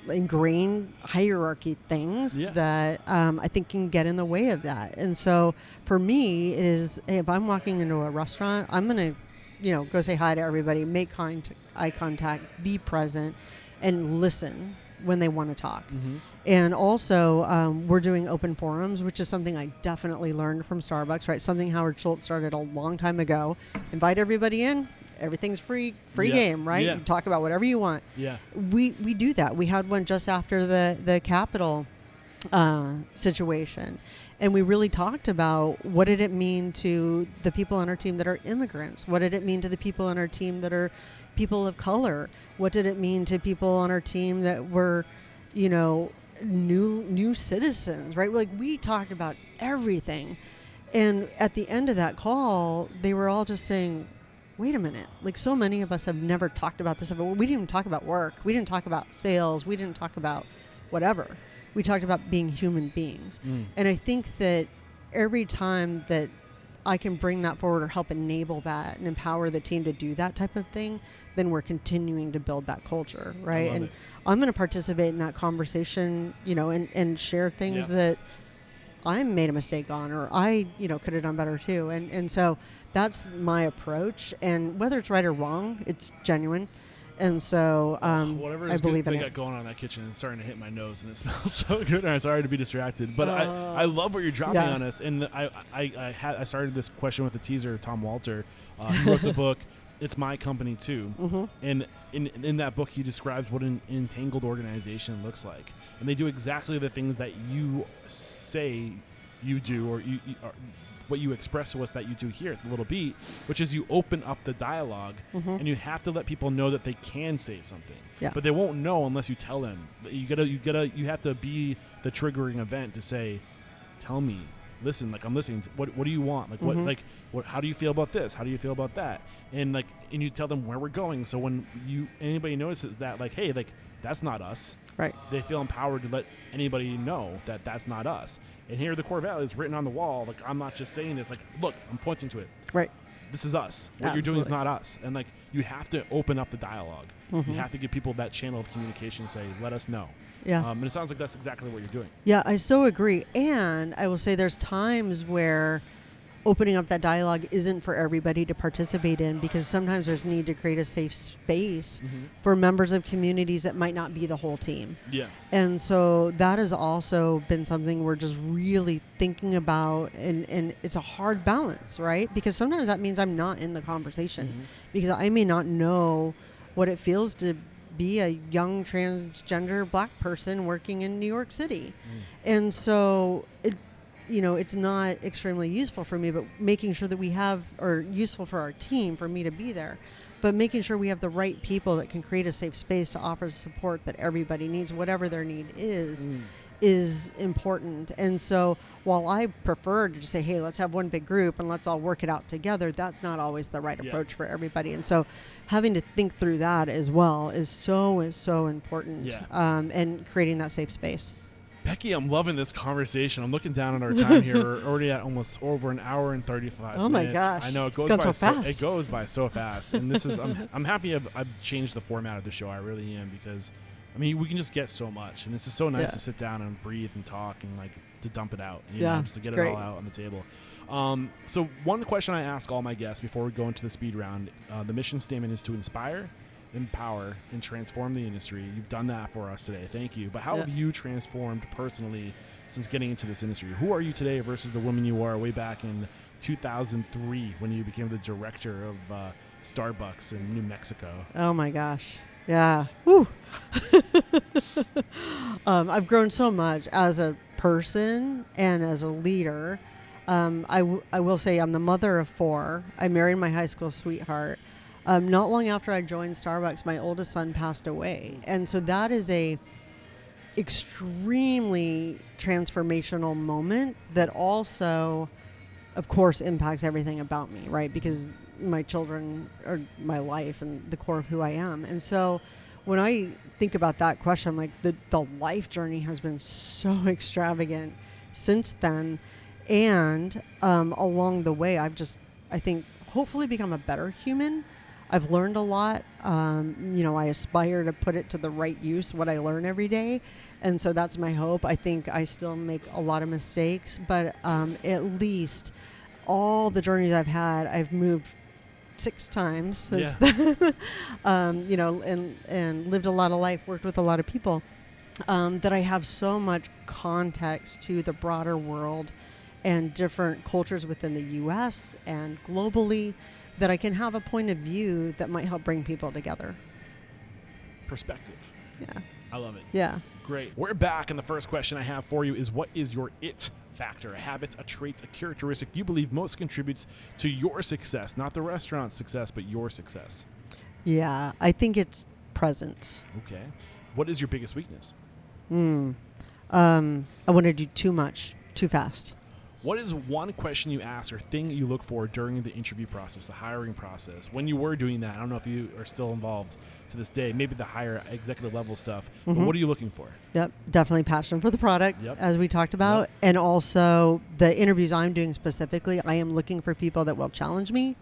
ingrained hierarchy things that I think can get in the way of that. And so for me, it is, hey, if I'm walking into a restaurant, I'm going to, go say hi to everybody, make eye contact, be present, and listen when they want to talk. Mm-hmm. And also, we're doing open forums, which is something I definitely learned from Starbucks, right? Something Howard Schultz started a long time ago. Invite everybody in. Everything's free game, right? Yeah. You talk about whatever you want. Yeah. We do that. We had one just after the Capitol situation. And we really talked about what did it mean to the people on our team that are immigrants? What did it mean to the people on our team that are people of color? What did it mean to people on our team that were, new citizens, right? Like, we talked about everything. And at the end of that call, they were all just saying, wait a minute, like so many of us have never talked about this. We didn't even talk about work. We didn't talk about sales. We didn't talk about whatever. We talked about being human beings. And I think that every time that I can bring that forward or help enable that and empower the team to do that type of thing, then we're continuing to build that culture, right? And I'm going to participate in that conversation, you know, and share things that I made a mistake on, or I, you know, could have done better too. And so that's my approach. And whether it's right or wrong, it's genuine. And so whatever I believe in they it. got going on in that kitchen is starting to hit my nose, and it smells so good. I'm sorry to be distracted, but I love what you're dropping on us. And I started this question with the teaser, Tom Walter, who wrote the book It's My Company Too. And in that book, he describes what an entangled organization looks like. And they do exactly the things that you say you do, or what you express to us that you do here at the Little Beet, which is you open up the dialogue, and you have to let people know that they can say something. But they won't know unless you tell them. You have to be the triggering event to say, tell me. Listen, like I'm listening. What do you want? Like how do you feel about this? How do you feel about that? And you tell them where we're going. So when anybody notices that, like, hey, like that's not us. Right. They feel empowered to let anybody know that that's not us. And here, the core value is written on the wall. Like I'm not just saying this. Like, look, I'm pointing to it. Right. This is us. What you're doing is not us. And like you have to open up the dialogue. You have to give people that channel of communication. Say, let us know. Yeah. And it sounds like that's exactly what you're doing. Yeah, I so agree. And I will say there's times where opening up that dialogue isn't for everybody to participate in, because sometimes there's need to create a safe space for members of communities that might not be the whole team. Yeah. And so that has also been something we're just really thinking about, and it's a hard balance, right? Because sometimes that means I'm not in the conversation because I may not know what it feels to be a young transgender Black person working in New York City. And so it's not extremely useful for me, but making sure that we have, or useful for our team, for me to be there, but making sure we have the right people that can create a safe space to offer support that everybody needs, whatever their need is important. And so while I prefer to just say, hey, let's have one big group and let's all work it out together, that's not always the right approach for everybody. And so having to think through that as well is so important, and creating that safe space. Becky, I'm loving this conversation. I'm looking down at our time here. We're already at almost over an hour and 35 minutes. Oh my gosh. I know it goes by so fast. It goes by so fast. And this is I'm happy I've changed the format of the show. I really am, because I mean, we can just get so much, and it's just so nice to sit down and breathe and talk and like to dump it out, you know, just to get it all out on the table. So one question I ask all my guests before we go into the speed round, the mission statement is to inspire, empower, and transform the industry. You've done that for us today. Thank you. But how have you transformed personally since getting into this industry? Who are you today versus the woman you were way back in 2003 when you became the director of Starbucks in New Mexico? Oh my gosh. Yeah. Woo. I've grown so much as a person and as a leader. I will say I'm the mother of 4. I married my high school sweetheart. Not long after I joined Starbucks, my oldest son passed away. And so that is a extremely transformational moment that also, of course, impacts everything about me, right? Because my children are my life and the core of who I am. And so when I think about that question, I'm like, the life journey has been so extravagant since then. And along the way, I think, hopefully become a better human. I've learned a lot. I aspire to put it to the right use, what I learn every day. And so that's my hope. I think I still make a lot of mistakes, but at least all the journeys I've had, I've moved 6 times since then, and lived a lot of life, worked with a lot of people, that I have so much context to the broader world and different cultures within the U.S. and globally, that I can have a point of view that might help bring people together. Perspective. Yeah. I love it. Yeah. Great. We're back, and the first question I have for you is, what is your it factor, a habit, a trait, a characteristic you believe most contributes to your success, not the restaurant's success, but your success? Yeah, I think it's presence. Okay. What is your biggest weakness? I want to do too much, too fast. What is one question you ask or thing you look for during the interview process, the hiring process? When you were doing that, I don't know if you are still involved to this day, maybe the higher executive level stuff, but what are you looking for? Yep, definitely passion for the product, as we talked about. And also the interviews I'm doing specifically, I am looking for people that will challenge me,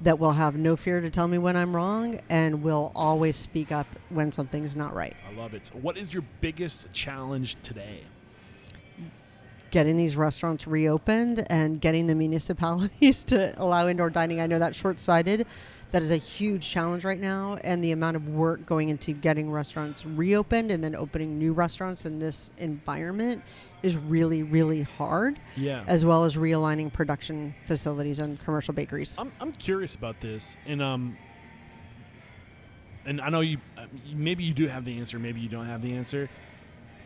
that will have no fear to tell me when I'm wrong, and will always speak up when something's not right. I love it. What is your biggest challenge today? Getting these restaurants reopened and getting the municipalities to allow indoor dining. I know that's short-sighted. That is a huge challenge right now, and the amount of work going into getting restaurants reopened and then opening new restaurants in this environment is really, really hard. Yeah. As well as realigning production facilities and commercial bakeries. I'm curious about this, and I know you maybe you do have the answer, maybe you don't have the answer,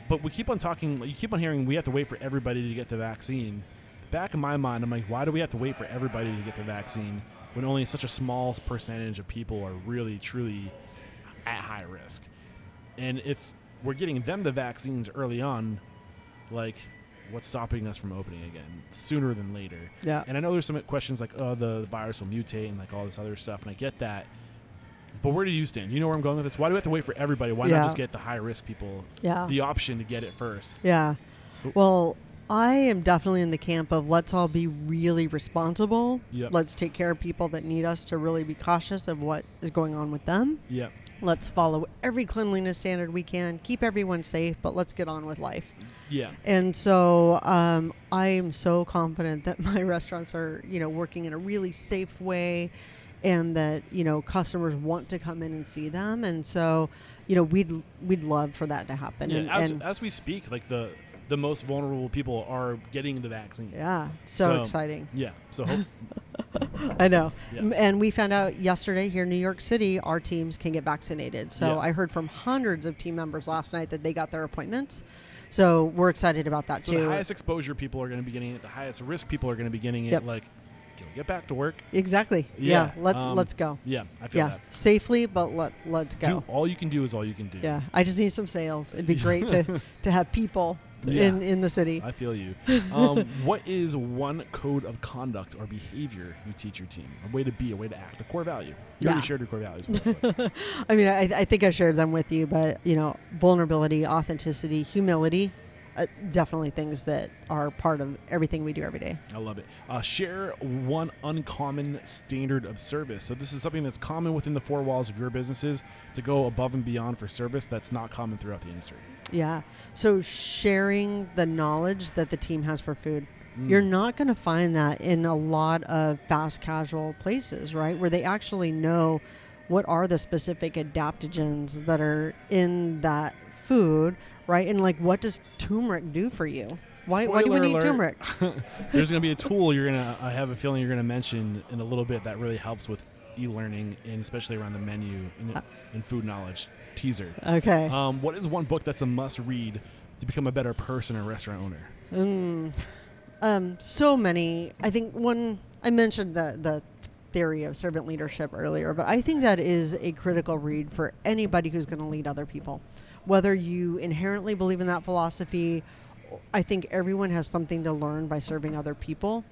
but we keep on talking. You keep on hearing we have to wait for everybody to get the vaccine. Back in my mind, I'm like, why do we have to wait for everybody to get the vaccine when only such a small percentage of people are really, truly at high risk? And if we're getting them the vaccines early on, like, what's stopping us from opening again sooner than later? Yeah. And I know there's some questions like, oh, the virus will mutate and like all this other stuff, and I get that. But where do you stand? You know where I'm going with this? Why do we have to wait for everybody? Why not just get the high risk people the option to get it first? Yeah. So, well, I am definitely in the camp of let's all be really responsible. Yep. Let's take care of people that need us to really be cautious of what is going on with them. Yep. Let's follow every cleanliness standard we can, keep everyone safe, but let's get on with life. Yeah. And so I am so confident that my restaurants are, working in a really safe way, and that, customers want to come in and see them. And so, we'd love for that to happen. Yeah, and as we speak, like the most vulnerable people are getting the vaccine. Yeah, so exciting. Yeah, so I know. Yeah. And we found out yesterday here in New York City, our teams can get vaccinated. So I heard from hundreds of team members last night that they got their appointments. So we're excited about that too. The highest exposure people are going to be getting it. The highest risk people are going to be getting it. Like, can we get back to work? Exactly. Yeah. Let's go. Yeah, I feel that. Safely, but let's go. All you can do is all you can do. Yeah, I just need some sales. It'd be great to have people in the city. I feel you. What is one code of conduct or behavior you teach your team? A way to be, a way to act, a core value. You already shared your core values with us. Right? I mean, I think I shared them with you, but, vulnerability, authenticity, humility, definitely things that are part of everything we do every day. I love it. Share one uncommon standard of service. So this is something that's common within the four walls of your businesses to go above and beyond for service that's not common throughout the industry. Yeah. So sharing the knowledge that the team has for food. You're not going to find that in a lot of fast casual places, right? Where they actually know what are the specific adaptogens that are in that food, right? And like, what does turmeric do for you? Why do we need turmeric? There's going to be a tool I have a feeling you're going to mention in a little bit that really helps with e-learning, and especially around the menu and food knowledge. Teaser. Okay. What is one book that's a must read to become a better person or restaurant owner? So many. I think I mentioned the theory of servant leadership earlier, but I think that is a critical read for anybody who's going to lead other people. Whether you inherently believe in that philosophy, I think everyone has something to learn by serving other people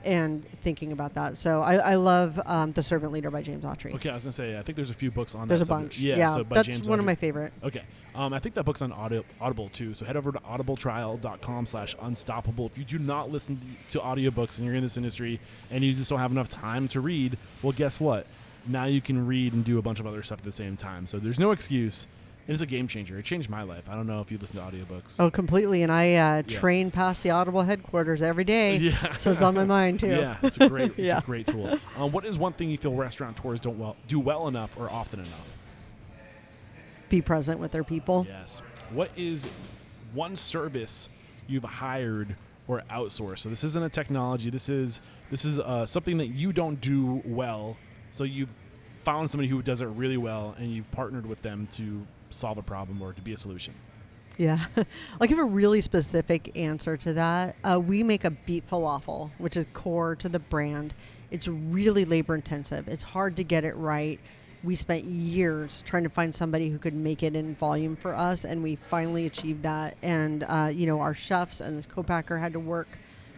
and thinking about that. So I love The Servant Leader by James Autry. Okay, I was going to say, I think there's a few books on that. There's a bunch. Yeah, so by that's James one Autry. of my favorite. Okay. I think that book's on Audible too. So head over to audibletrial.com/unstoppable. If you do not listen to audiobooks and you're in this industry and you just don't have enough time to read, well, guess what? Now you can read and do a bunch of other stuff at the same time. So there's no excuse. And it's a game changer. It changed my life. I don't know if you listen to audiobooks. Oh, completely. And I train past the Audible headquarters every day. Yeah. So it's on my mind, too. Yeah, it's a great, a great tool. What is one thing you feel restaurateurs don't do well enough or often enough? Be present with their people. Yes. What is one service you've hired or outsourced? So this isn't a technology. This is something that you don't do well. So you've found somebody who does it really well, and you've partnered with them to solve a problem or to be a solution. Yeah. I'll give a really specific answer to that. We make a Beet falafel, which is core to the brand. It's really labor intensive. It's hard to get it right. We spent years trying to find somebody who could make it in volume for us, and we finally achieved that. And, our chefs and this co-packer had to work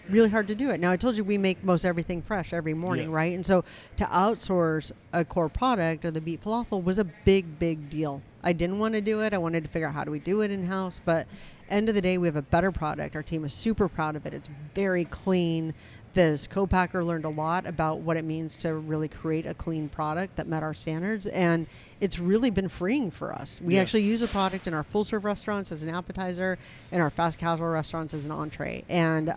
really hard to do it. Now, I told you we make most everything fresh every morning, right? And so to outsource a core product of the Beet falafel was a big, big deal. I didn't want to do it. I wanted to figure out how do we do it in-house. But end of the day, we have a better product. Our team is super proud of it. It's very clean. This co-packer learned a lot about what it means to really create a clean product that met our standards, and it's really been freeing for us. We actually use a product in our full-serve restaurants as an appetizer, and our fast casual restaurants as an entree. And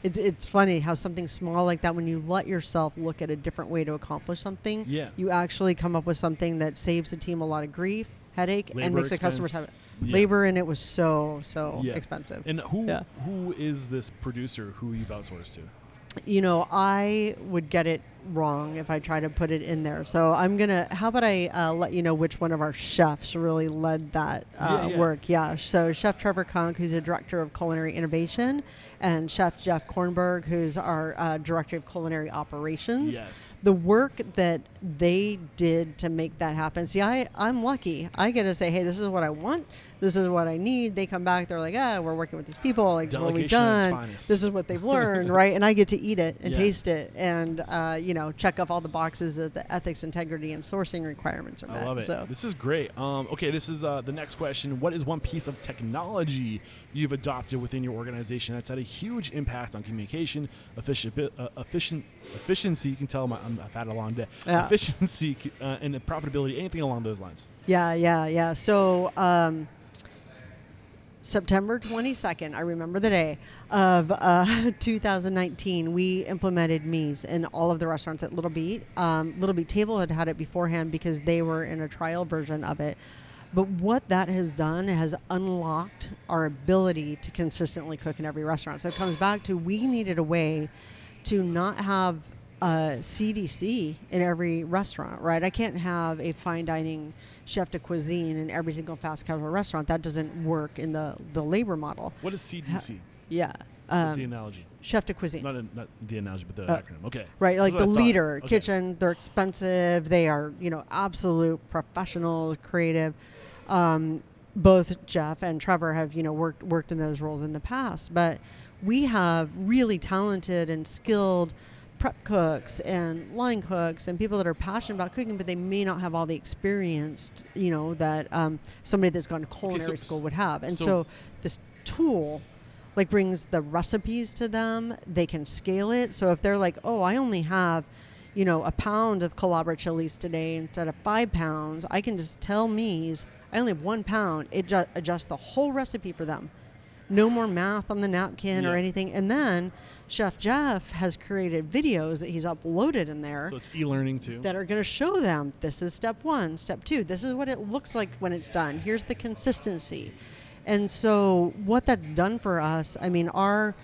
it's funny how something small like that, when you let yourself look at a different way to accomplish something, you actually come up with something that saves the team a lot of grief, headache, and makes the customers have it. Labor in it was so expensive. And who is this producer who you've outsourced to? You know, I would get it wrong if I try to put it in there. So I'm going to, how about I let you know which one of our chefs really led that work. Yeah. So Chef Trevor Conk, who's a director of culinary innovation, and Chef Jeff Kornberg, who's our director of culinary operations. Yes. The work that they did to make that happen. See, I'm lucky. I get to say, hey, this is what I want. This is what I need. They come back. They're like, we're working with these people. Like, what we've done. This is what they've learned, right? And I get to eat it and taste it and, check off all the boxes that the ethics, integrity, and sourcing requirements are met. I love it. So. This is great. Okay, this is the next question. What is one piece of technology you've adopted within your organization that's had a huge impact on communication, efficiency? You can tell I've had a long day. Efficiency and profitability, anything along those lines. Yeah. So, September 22nd, I remember the day of 2019, we implemented Mies in all of the restaurants at Little Beet. Little Beet Table had it beforehand because they were in a trial version of it. But what that has done has unlocked our ability to consistently cook in every restaurant. So it comes back to we needed a way to not have a CDC in every restaurant, right? I can't have a fine dining chef de cuisine in every single fast casual restaurant. That doesn't work in the labor model. What is CDC? The analogy. Chef de cuisine. Not the analogy, but the acronym. Okay. Right, like the leader, kitchen, they're expensive. They are, absolute professional, creative. Both Jeff and Trevor have, worked in those roles in the past. But we have really talented and skilled prep cooks and line cooks and people that are passionate about cooking, but they may not have all the experience, that somebody that's gone to culinary school would have. And so this tool brings the recipes to them. They can scale it. So if they're like, I only have, a pound of Calabria chilies today instead of 5 pounds, I can just tell Mies I only have 1 pound. It adjusts the whole recipe for them. No more math on the napkin or anything. And then Chef Jeff has created videos that he's uploaded in there. So it's e-learning too. That are going to show them, this is step 1, step 2. This is what it looks like when it's done. Here's the consistency. And so what that's done for us, our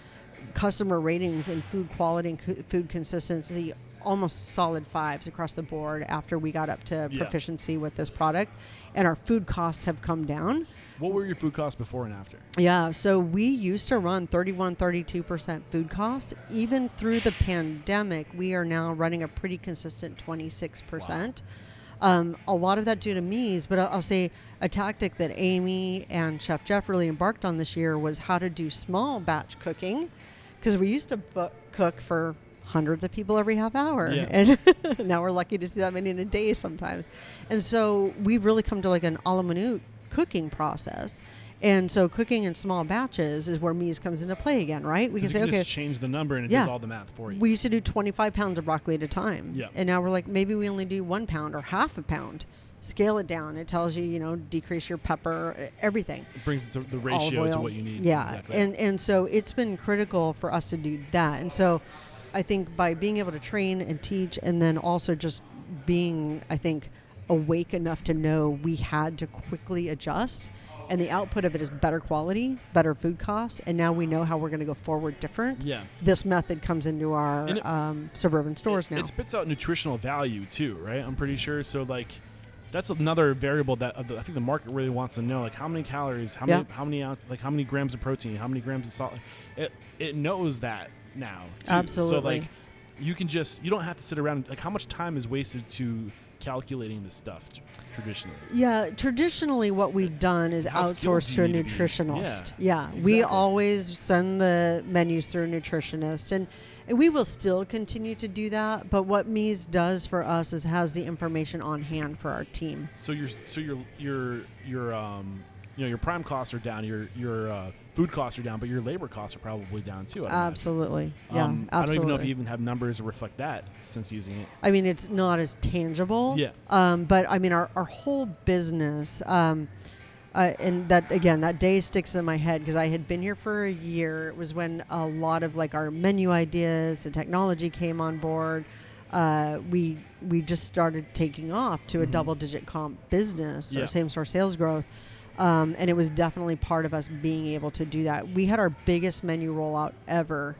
customer ratings in food quality and food consistency, almost solid 5s across the board after we got up to proficiency with this product. And our food costs have come down. What were your food costs before and after? Yeah, so we used to run 31, 32% food costs. Even through the pandemic, we are now running a pretty consistent 26%. Wow. A lot of that due to Mies, but I'll say a tactic that Amy and Chef Jeff really embarked on this year was how to do small batch cooking, because we used to cook for hundreds of people every half hour. And now we're lucky to see that many in a day sometimes. And so we've really come to an a la minute cooking process. And so cooking in small batches is where Mies comes into play again, right? We can say, just change the number and it does all the math for you. We used to do 25 pounds of broccoli at a time. And now we're like, maybe we only do 1 pound or half a pound. Scale it down. It tells you, decrease your pepper, everything. It brings the ratio to what you need. Yeah. Exactly. And so it's been critical for us to do that. And so I think by being able to train and teach, and then also just being, awake enough to know we had to quickly adjust, and the output of it is better quality, better food costs, and now we know how we're going to go forward different. This method comes into our suburban stores now. It spits out nutritional value too, right? I'm pretty sure. So that's another variable that I think the market really wants to know, how many calories, how many grams of protein, how many grams of salt. It knows that now too. Absolutely. So you don't have to sit around, how much time is wasted to calculating this stuff traditionally? Yeah, traditionally what we've done is How skilled outsource do to a you need to be? nutritionist. Yeah, We exactly. always send the menus through a nutritionist, and we will still continue to do that. But what Mies does for us is has the information on hand for our team. So your prime costs are down, your food costs are down, but your labor costs are probably down too. I'd imagine. Absolutely. Yeah, absolutely. I don't even know if you even have numbers to reflect that since using it. I mean, it's not as tangible. Yeah. But I mean, our whole business, and that again, that day sticks in my head because I had been here for a year. It was when a lot of like our menu ideas and technology came on board. We just started taking off to a double-digit comp business or same-store sales growth. And it was definitely part of us being able to do that. We had our biggest menu rollout ever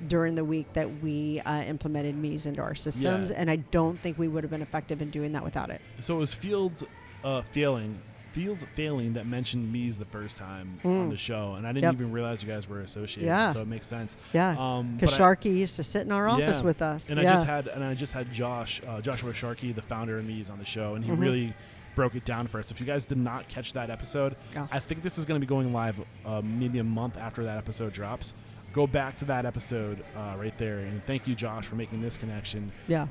during the week that we implemented Mies into our systems, and I don't think we would have been effective in doing that without it. So it was Fields Failing that mentioned Mies the first time on the show, and I didn't even realize you guys were associated. Yeah. So it makes sense. Yeah, because Sharkey used to sit in our office with us. And I just had Joshua Sharkey, the founder of Mies, on the show, and he really broke it down for us. If you guys did not catch that episode, I think this is going to be going live maybe a month after that episode drops. Go back to that episode right there, and thank you, Josh, for making this connection. Yeah.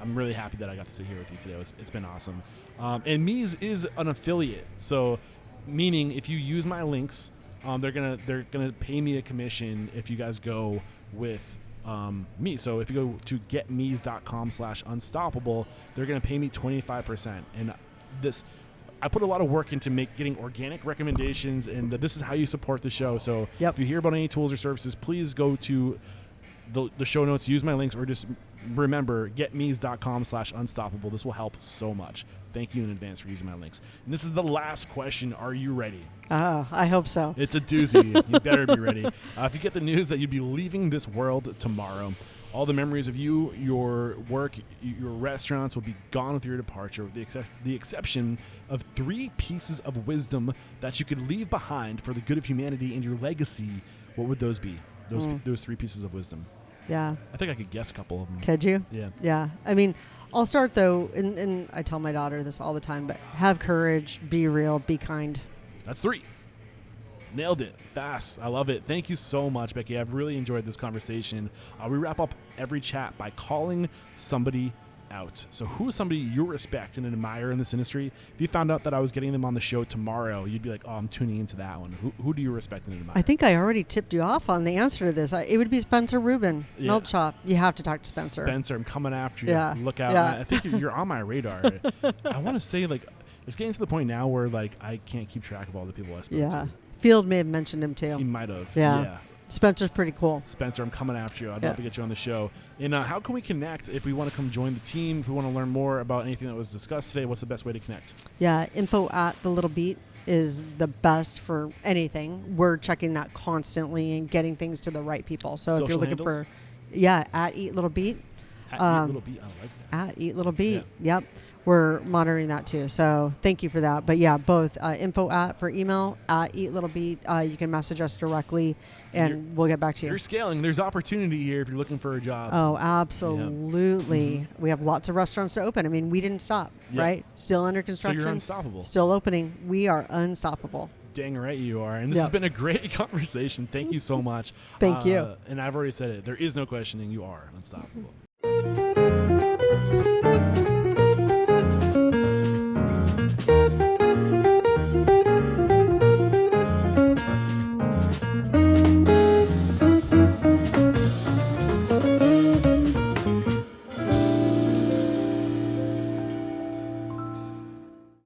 I'm really happy that I got to sit here with you today. It's been awesome. And Mies is an affiliate, so meaning if you use my links, they're gonna pay me a commission if you guys go with me. So if you go to getmies.com/unstoppable, they're gonna pay me 25%. And I put a lot of work into getting organic recommendations, and this is how you support the show. So if you hear about any tools or services, please go to the show notes, use my links, or just remember getmies.com/unstoppable. This will help so much. Thank you in advance for using my links. And this is the last question. Are you ready? I hope so. It's a doozy. You better be ready. If you get the news that you'd be leaving this world tomorrow, all the memories of you, your work, your restaurants will be gone with your departure, with the exception of 3 pieces of wisdom that you could leave behind for the good of humanity and your legacy. What would those be? Those 3 pieces of wisdom. Yeah. I think I could guess a couple of them. Could you? Yeah. Yeah. I mean, I'll start though, and I tell my daughter this all the time, but have courage, be real, be kind. That's 3. Nailed it. Fast. I love it. Thank you so much, Becky. I've really enjoyed this conversation. We wrap up every chat by calling somebody out. So who is somebody you respect and admire in this industry? If you found out that I was getting them on the show tomorrow, you'd be like, oh, I'm tuning into that one. Who do you respect and admire? I think I already tipped you off on the answer to this. It would be Spencer Rubin, Melt Shop. You have to talk to Spencer. Spencer, I'm coming after you. Yeah. Look out. Yeah. I think you're on my radar. I want to say, it's getting to the point now where, I can't keep track of all the people I spoke to. Field may have mentioned him too. He might have. Yeah. Spencer's pretty cool. Spencer, I'm coming after you. I'd love to get you on the show. And how can we connect if we want to come join the team, if we want to learn more about anything that was discussed today? What's the best way to connect? Yeah, info@the-little-beet is the best for anything. We're checking that constantly and getting things to the right people. So Social if you're looking handles? @EatLittleBeet. @EatLittleBeet. I like that. @EatLittleBeet. Yep. We're monitoring that too. So thank you for that. But yeah, both info for email, @EatLittleBeet. You can message us directly and we'll get back to you. You're scaling. There's opportunity here if you're looking for a job. Oh, absolutely. We have lots of restaurants to open. I mean, we didn't stop, right? Still under construction. So you're unstoppable. Still opening. We are unstoppable. Dang right you are. And this has been a great conversation. Thank you so much. Thank you. And I've already said it. There is no questioning. You are unstoppable.